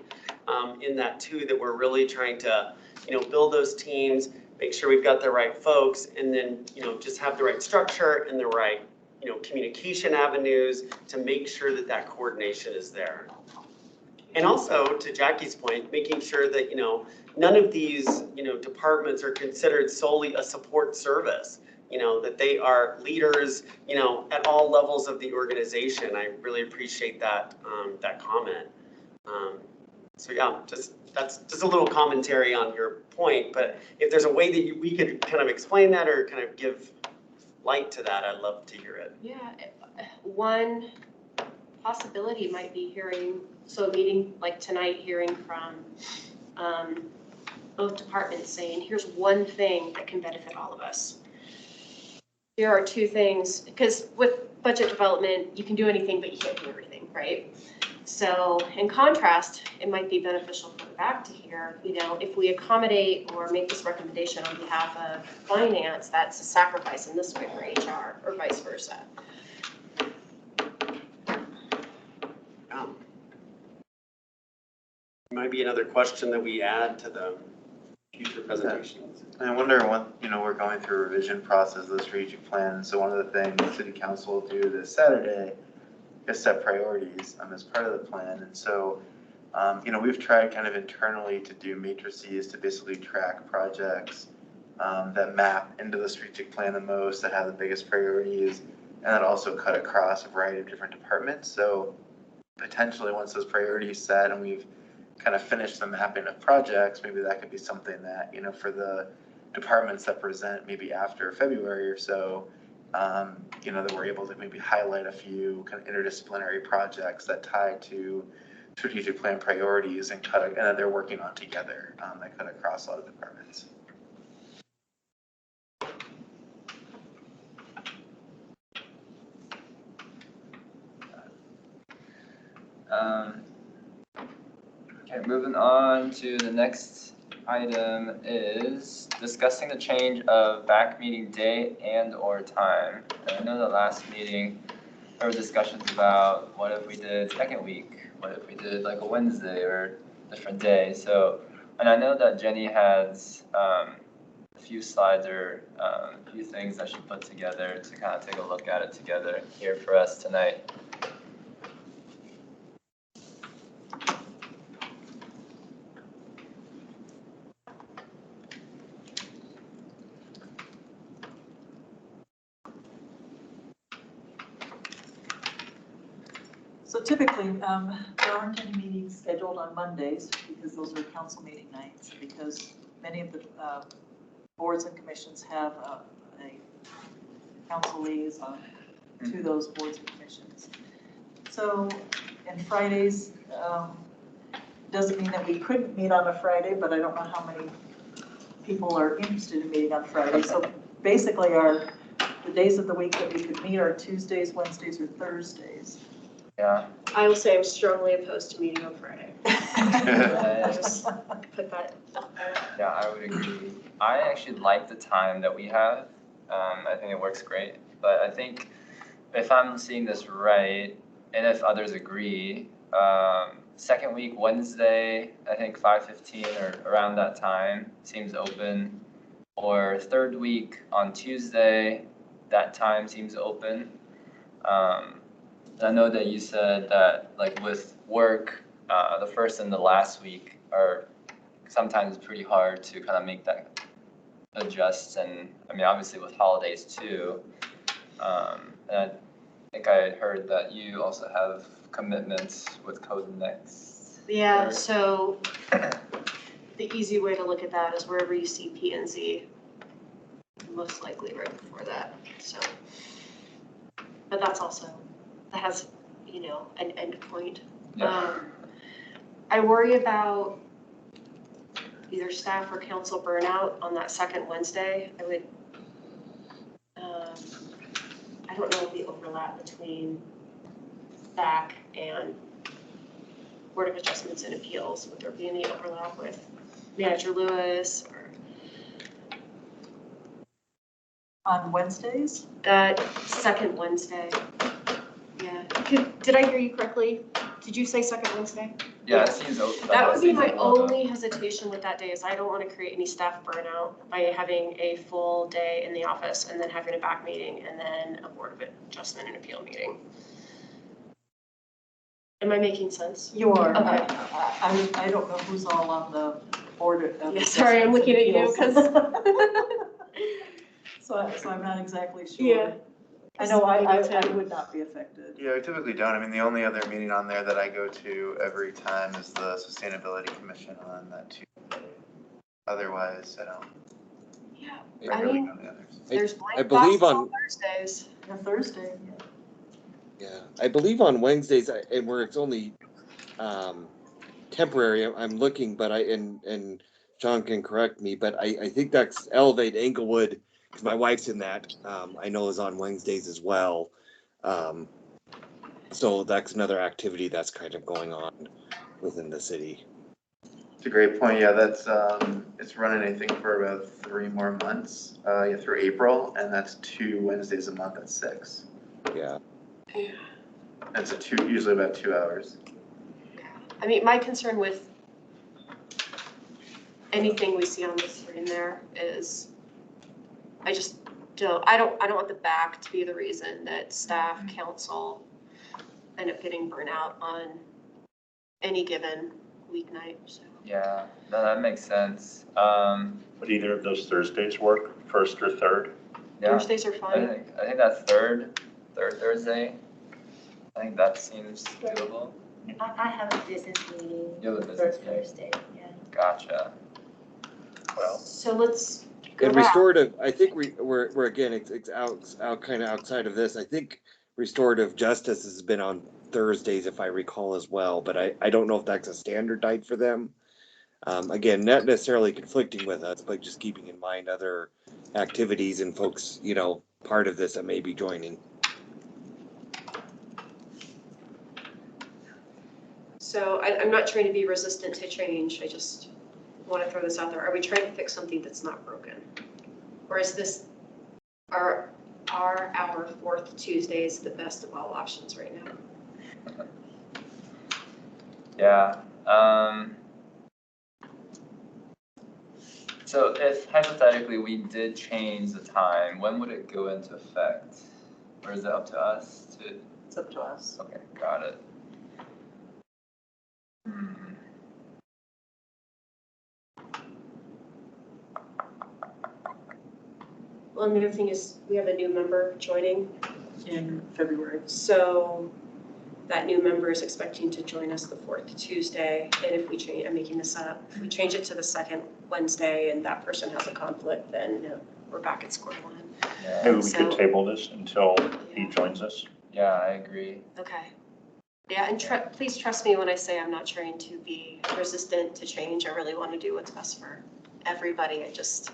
in that too, that we're really trying to, build those teams, make sure we've got the right folks, and then, just have the right structure and the right, communication avenues to make sure that that coordination is there. And also, to Jackie's point, making sure that, none of these, departments are considered solely a support service. That they are leaders, at all levels of the organization. I really appreciate that, that comment. So yeah, that's just a little commentary on your point, but if there's a way that we could kind of explain that or kind of give light to that, I'd love to hear it. Yeah, one possibility might be a meeting like tonight, hearing from both departments saying, here's one thing that can benefit all of us. Here are two things, because with budget development, you can do anything, but you can't do everything, right? So in contrast, it might be beneficial for the BAC to hear, if we accommodate or make this recommendation on behalf of finance, that's a sacrifice in this way for HR or vice versa. Might be another question that we add to the future presentations. I wonder what, we're going through a revision process of the strategic plan. So one of the things the city council will do this Saturday is set priorities as part of the plan. And so, we've tried kind of internally to do matrices to basically track projects that map into the strategic plan the most, that have the biggest priorities, and that also cut across a variety of different departments. So potentially once those priorities set and we've kind of finished the mapping of projects, maybe that could be something that, for the departments that present maybe after February or so, that we're able to maybe highlight a few kind of interdisciplinary projects that tie to strategic plan priorities and that they're working on together, that cut across a lot of departments. Okay, moving on to the next item is discussing the change of BAC meeting date and or time. And I know the last meeting, there were discussions about what if we did second week? What if we did like a Wednesday or different day? So, and I know that Jenny has a few slides or a few things that she put together to kind of take a look at it together here for us tonight. So typically, there aren't any meetings scheduled on Mondays because those are council meeting nights, because many of the boards and commissions have a council liaison to those boards and commissions. So, and Fridays, doesn't mean that we couldn't meet on a Friday, but I don't know how many people are interested in meeting on Friday. So basically the days of the week that we could meet are Tuesdays, Wednesdays, or Thursdays. Yeah. I will say I'm strongly opposed to meeting on Friday. Just put that out there. Yeah, I would agree. I actually like the time that we have. I think it works great. But I think if I'm seeing this right, and if others agree, second week Wednesday, I think 5:15 or around that time seems open. Or third week on Tuesday, that time seems open. I know that you said that like with work, the first and the last week are sometimes pretty hard to kind of make that adjust, and I mean obviously with holidays too. And I think I heard that you also have commitments with Code Next. Yeah, so the easy way to look at that is wherever you see P and Z, most likely right before that. So, but that's also, that has, an end point. Yeah. I worry about either staff or council burnout on that second Wednesday. I would, I don't know the overlap between BAC and Board of Adjustments and Appeals. Would there be any overlap with Manager Lewis or? On Wednesdays? That second Wednesday. Yeah. Did I hear you correctly? Did you say second Wednesday? Yeah, it seems open. That would be my only hesitation with that day, is I don't want to create any staff burnout by having a full day in the office and then having a BAC meeting and then a Board of Adjustment and Appeal meeting. Am I making sense? You are. Okay. I don't know who's all on the board of. Yeah, sorry, I'm looking at you because. So I'm not exactly sure. Yeah. I know I would not be affected. Yeah, we typically don't. I mean, the only other meeting on there that I go to every time is the Sustainability Commission on that Tuesday. Otherwise, I don't. Yeah, I I really mean, know the others. there's I blank believe boxes on- Thursdays. Yeah, Thursday, Yeah, I believe on Wednesdays, and where it's only temporary, I'm looking, but and John can correct me, but I think that's Elevate Englewood, because my wife's in that, I know is on Wednesdays as well. But So that's another activity that's kind of going on within the city. It's a great point. Yeah, that's, it's running, I think, for about 3 more months, yeah, through April, and that's 2 Wednesdays a month at 6. Yeah. That's usually about 2 hours. I mean, my concern with anything we see on the screen there is, I don't want the BAC to be the reason that staff, council end up getting burnt out on any given weeknight, so. Yeah, no, that makes sense. Would either of those Thursdays work, first or third? Yeah, Thursdays are I fine. think that third Thursday, I think that seems doable. I have a business meeting You have a business first meeting. Thursday, yeah. Gotcha. Well, So let's go And back. restorative, I think we're again, it's out kind of outside of this. I think restorative justice has been on Thursdays, if I recall as well, but I don't know if that's a standard night for them. Again, not necessarily conflicting with us, but just keeping in mind other activities and folks, you know, part of this that may be joining. So I'm not trying to be resistant to change, I just want to throw this out there. Are we trying to fix something that's not broken? Or is this, are our fourth Tuesdays the best of all options right now? Yeah, so if hypothetically we did change the time, when would it go into effect? Or is it up to us to? It's up to us. Okay, got it. Well, and the other thing is, we have a new member joining, In February. so that new member is expecting to join us the fourth Tuesday, and if we change, I'm making this up, if we change it to the second Wednesday and that person has a conflict, then we're back at square one. Yeah, maybe we could So- table this until he joins us. yeah, I agree. Okay. Yeah, and please trust me when I say I'm not trying to be resistant to change. I really want to do what's best for everybody. I just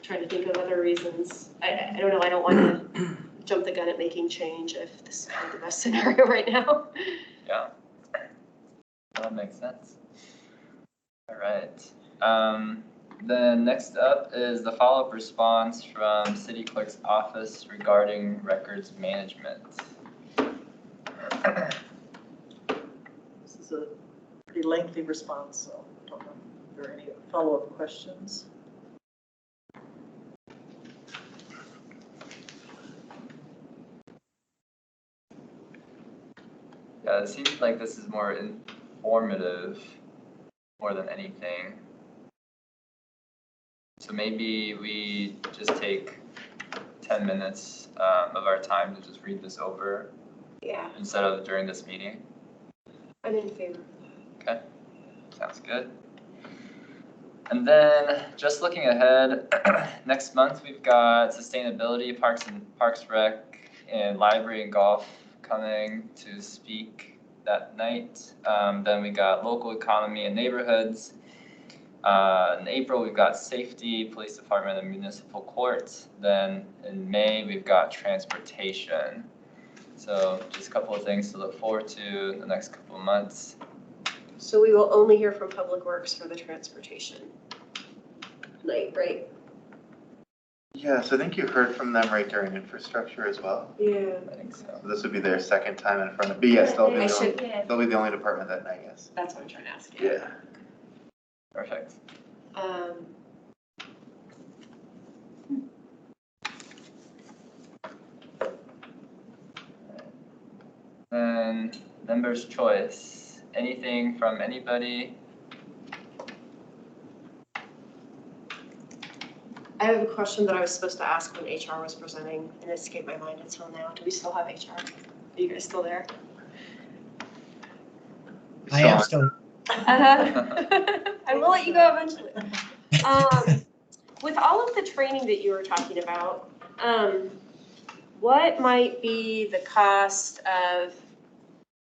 trying to think of other reasons. I don't know, I don't want to jump the gun at making change if this is kind of the best scenario right now. Yeah. That makes sense. All right. Then next up is the follow-up response from City Clerk's office regarding records management. This is a pretty lengthy response, so I don't know if there are any follow-up questions. Yeah, it seems like this is more informative more than anything. So maybe we just take 10 minutes of our time to just read this over Yeah, instead of during this meeting. I'm in favor. Okay, sounds good. And then just looking ahead, next month we've got sustainability, Parks Rec, and library and golf coming to speak that night. Then we got local economy and neighborhoods. In April, we've got safety, police department, and municipal courts. Then in May, we've got transportation. So just a couple of things to look forward to the next couple of months. So we will only hear from Public Works for the transportation night, right? Yeah, so I think you heard from them right during infrastructure as well. Yeah. I think so. So this would be their second time in front of, but yes, they'll be I the should- only, they'll be the only department that night, yes. That's what I'm trying to ask. Yeah. Perfect. And member's choice. Anything from anybody? I have a question that I was supposed to ask when HR was presenting and it escaped my mind until now. Do we still have HR? Are you guys still there? I am still. I will let you go eventually. With all of the training that you were talking about, what might be the cost of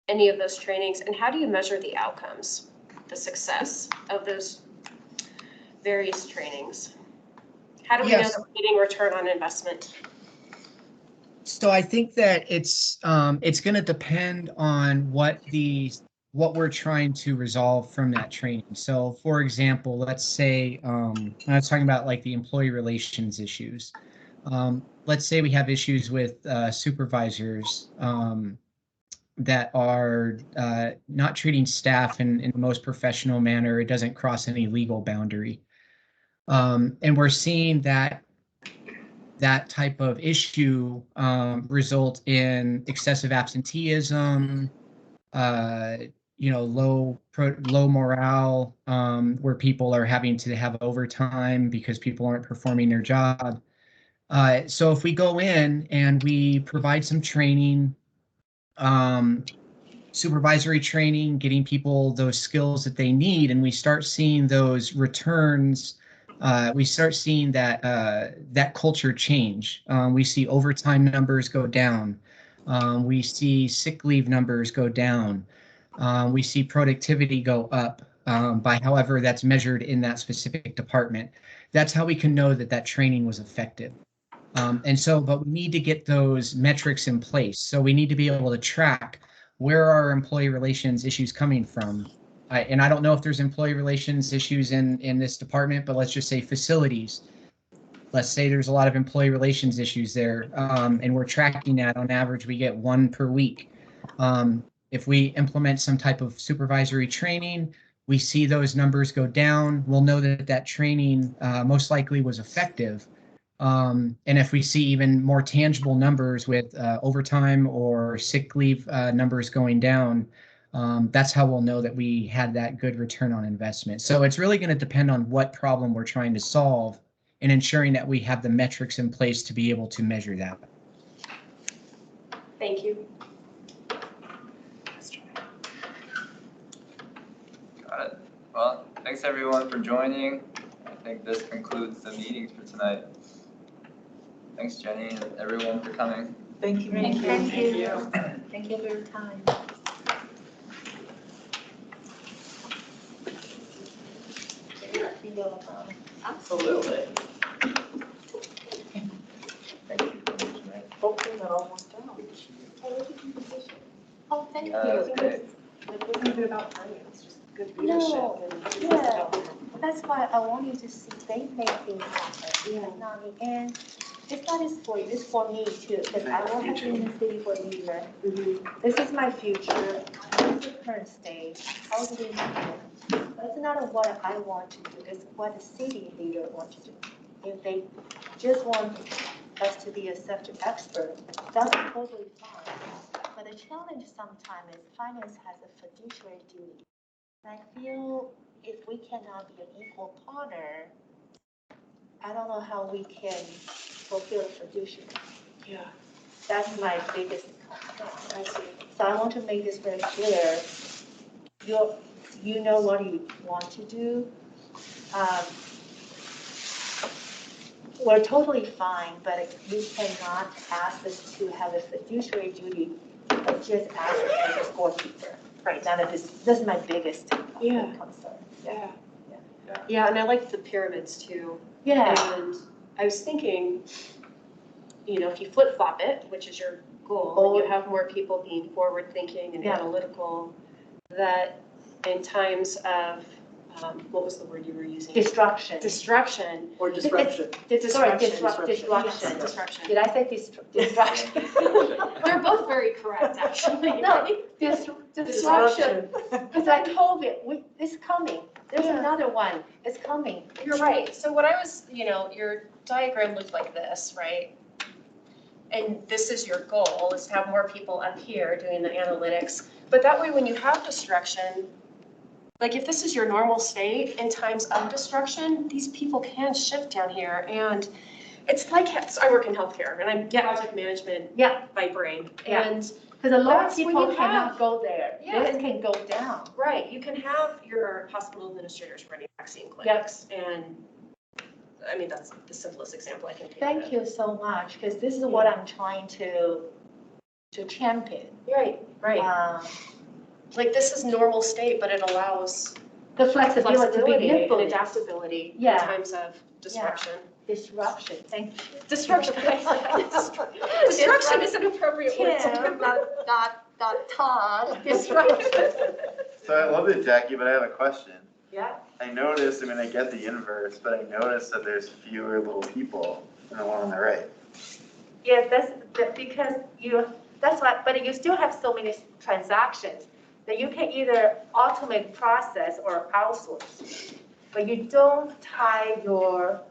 any of those trainings, and how do you measure the outcomes, the success of those various trainings? How do we know Yes. that we're getting return on investment? So I think that it's going to depend on what we're trying to resolve from that training. So for example, let's say, when I was talking about like the employee relations issues, let's say we have issues with supervisors that are not treating staff in the most professional manner. It doesn't cross any legal boundary. And we're seeing that type of issue result in excessive absenteeism, low morale, where people are having to have overtime because people aren't performing their job. So if we go in and we provide some training, supervisory training, getting people those skills that they need, and we start seeing those returns, we start seeing that culture change. We see overtime numbers go down. We see sick leave numbers go down. We see productivity go up by however that's measured in that specific department. That's how we can know that training was effective. But we need to get those metrics in place. So we need to be able to track where are employee relations issues coming from. And I don't know if there's employee relations issues in this department, but let's just say facilities. Let's say there's a lot of employee relations issues there, and we're tracking that. On average, we get 1 per week. If we implement some type of supervisory training, we see those numbers go down. We'll know that training most likely was effective. And if we see even more tangible numbers with overtime or sick leave numbers going down, that's how we'll know that we had that good return on investment. So it's really going to depend on what problem we're trying to solve and ensuring that we have the metrics in place to be able to measure that. Thank you. Got it. Well, thanks everyone for joining. I think this concludes the meetings for tonight. Thanks, Jenny, and everyone for coming. Thank you. Thank you. Thank Thank you for your time. Absolutely. Hopefully that all worked out. Oh, thank Yeah, that was you. great. It wasn't even about finance, just good No, leadership and. yeah. That's why I want you to see they make things happen. Yeah. Not me. And it's not just for you, it's for me too, because I will have been in the city for a year. This is my future. This is the current state. How do we do it? But it's not what I want to do, it's what the city leader wants to do. If they just want us to be a subject expert, that's totally fine. But the challenge sometimes is finance has a fiduciary duty. And I feel if we cannot be an equal partner, I don't know how we can fulfill the fiduciary. Yeah. That's my biggest concern. I see. So I want to make this very clear. You know what you want to do. We're totally fine, but you cannot ask us to have a fiduciary duty, but just ask us as a scorekeeper. Right. None of this is my biggest Yeah. concern. Yeah. Yeah, and I like the pyramids too. Yeah. And I was thinking, if you flip flop it, which is your goal, and you have more people being forward thinking and Yeah. analytical, that in times of, what was the word you were using? Destruction. Destruction. Or disruption. Sorry, Disruption. disruption. Yes, disruption. Did I say destruction? We're both very correct, actually. No, disruption. Because I told it, it's coming. There's another one. It's coming. You're right. So what I was, your diagram looked like this, right? And this is your goal, is to have more people up here doing the analytics. But that way, when you have destruction, like if this is your normal state in times of destruction, these people can shift down here. And it's like, I work in healthcare and I get project management by brain. Yeah. And Because a lot of that's when people you cannot have- go there. Yeah. They can go down. right, you can have your hospital administrators running vaccine clinics. And I mean, that's the simplest example I can think of. Thank you so much, because this is what I'm trying to champion. Right. Like this is normal state, but it allows The flexibility to be flexibility and nimble. adaptability in Yeah. times of disruption. Disruption, thank you. Disruption. Disruption is an appropriate word. Tim, not Todd, disruption. So I love it, Jackie, but I have a question. Yeah. I noticed, I mean, I get the inverse, but I noticed that there's fewer little people than the one on the right. Yes, because that's why, but you still have so many transactions that you can either automate process or outsource. But you don't tie your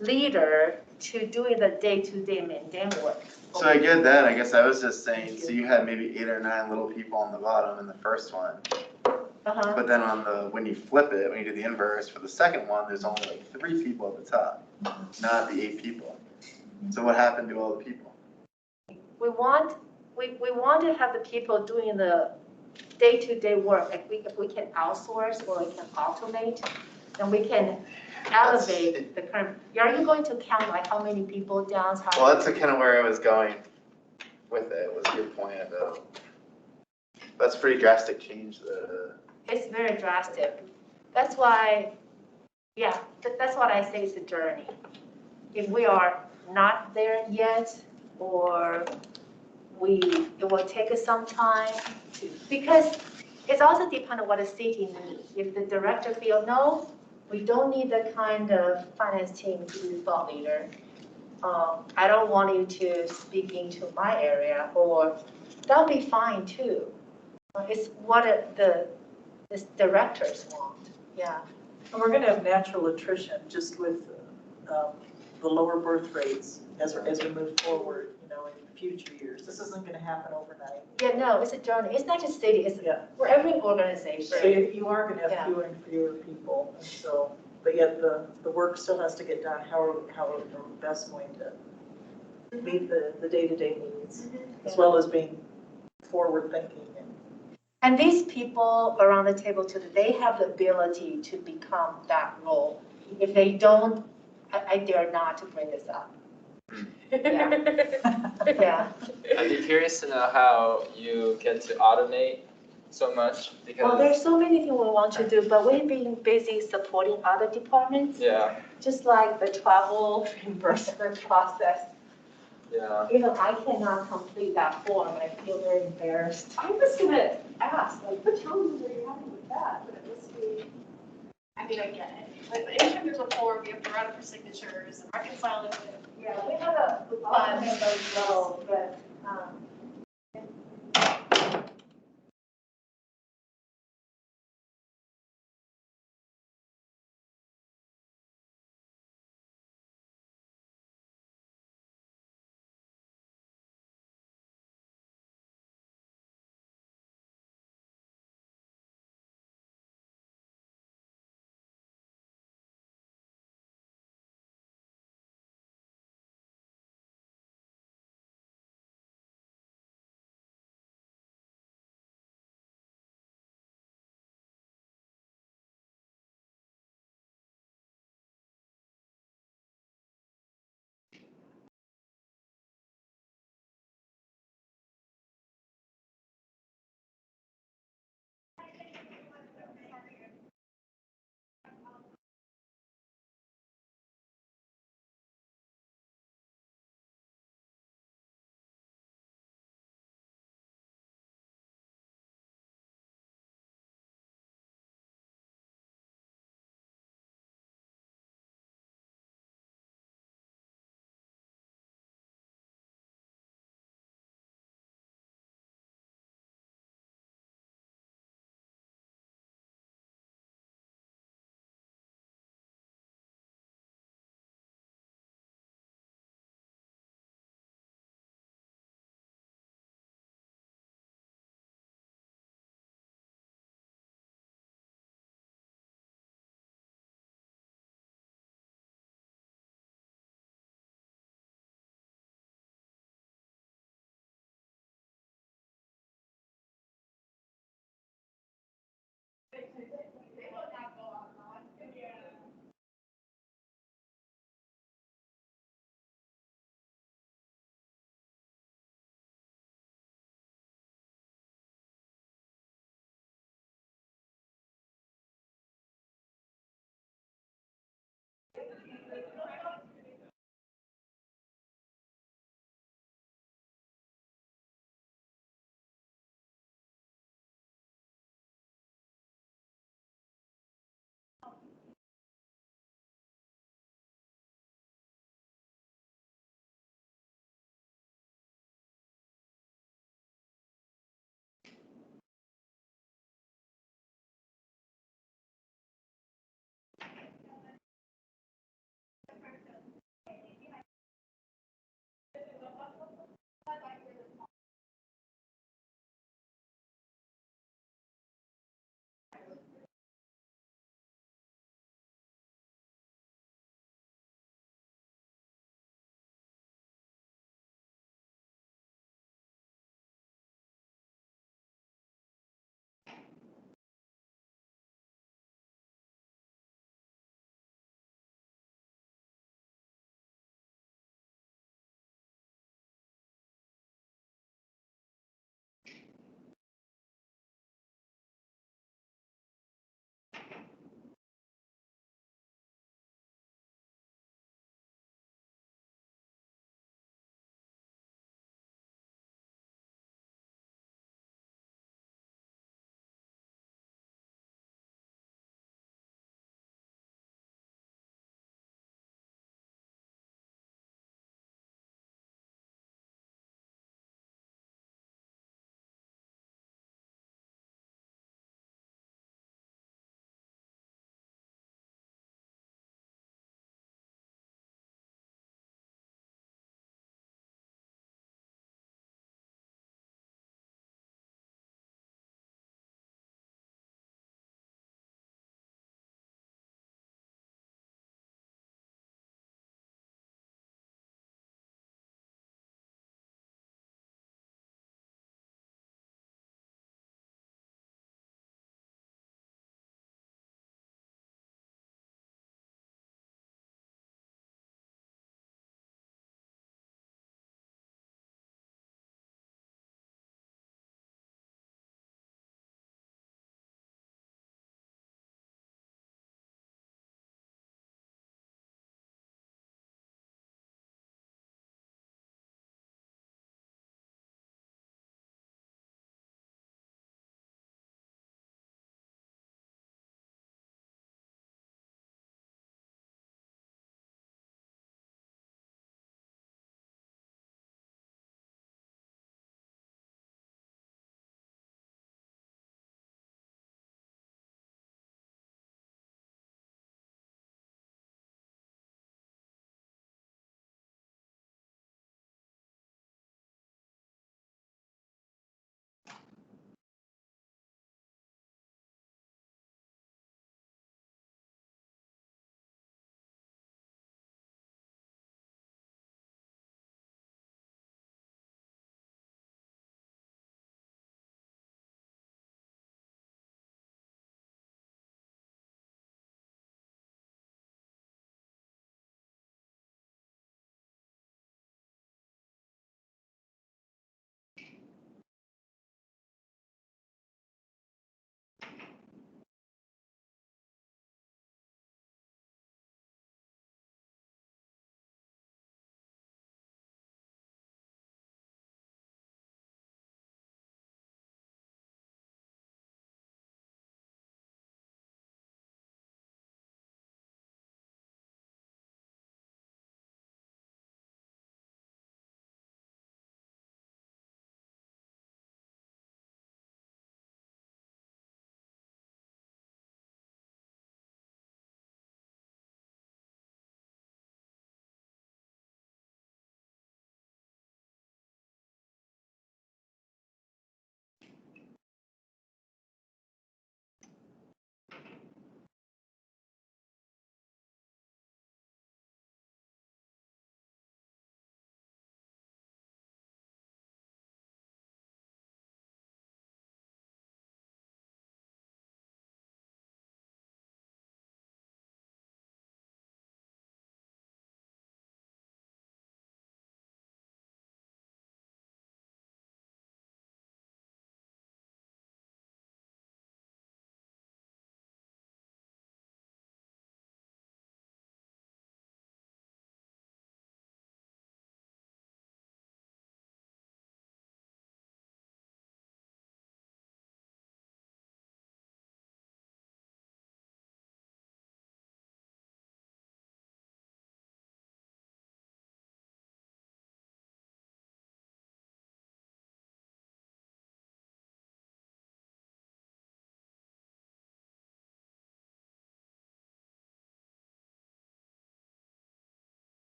leader to doing the day-to-day mundane work. So I get that, I guess I was just saying, so you had maybe 8 or 9 little people on the bottom in the first one. Uh-huh. But then when you flip it, when you do the inverse, for the second one, there's only like 3 people at the top, not the 8 people. So what happened to all the people? We want to have the people doing the day-to-day work. If we can outsource or we can automate, then we can elevate the current. Are you going to count like how many people down? Well, that's kind of where I was going with it, was your point about, that's pretty drastic change. It's very drastic. That's why, yeah, that's what I say is a journey. If we are not there yet, or it will take us some time to, because it's also dependent on what the city needs. If the director feel, no, we don't need that kind of finance team to be thought leader. I don't want you to speak into my area, or that'll be fine too. It's what the directors want, yeah. And we're gonna have natural attrition just with the lower birth rates as we move forward, you know, in future years. This isn't gonna happen overnight. Yeah, no, it's a journey. It's not just city, it's Yeah. for every organization. So you are gonna have Yeah. fewer and fewer people, and so, but yet the work still has to get done. How are we best going to meet the day-to-day needs, as well as being forward-thinking And these people around the table today, they have the ability to become that role. If they don't, I dare not to bring this up. Yeah. I'd be curious to know how you get to automate so much because. Well, there's so many things we want to do, but we've been busy supporting other departments. Yeah, Just like the travel reimbursement process. yeah. Even I cannot complete that form, I feel very embarrassed. I was gonna ask, like, what challenges are you having with that? But it must be, I mean, I get it. But anytime there's a form, you have to write up for signatures and reconcile it with. Yeah, we have a fund as well, but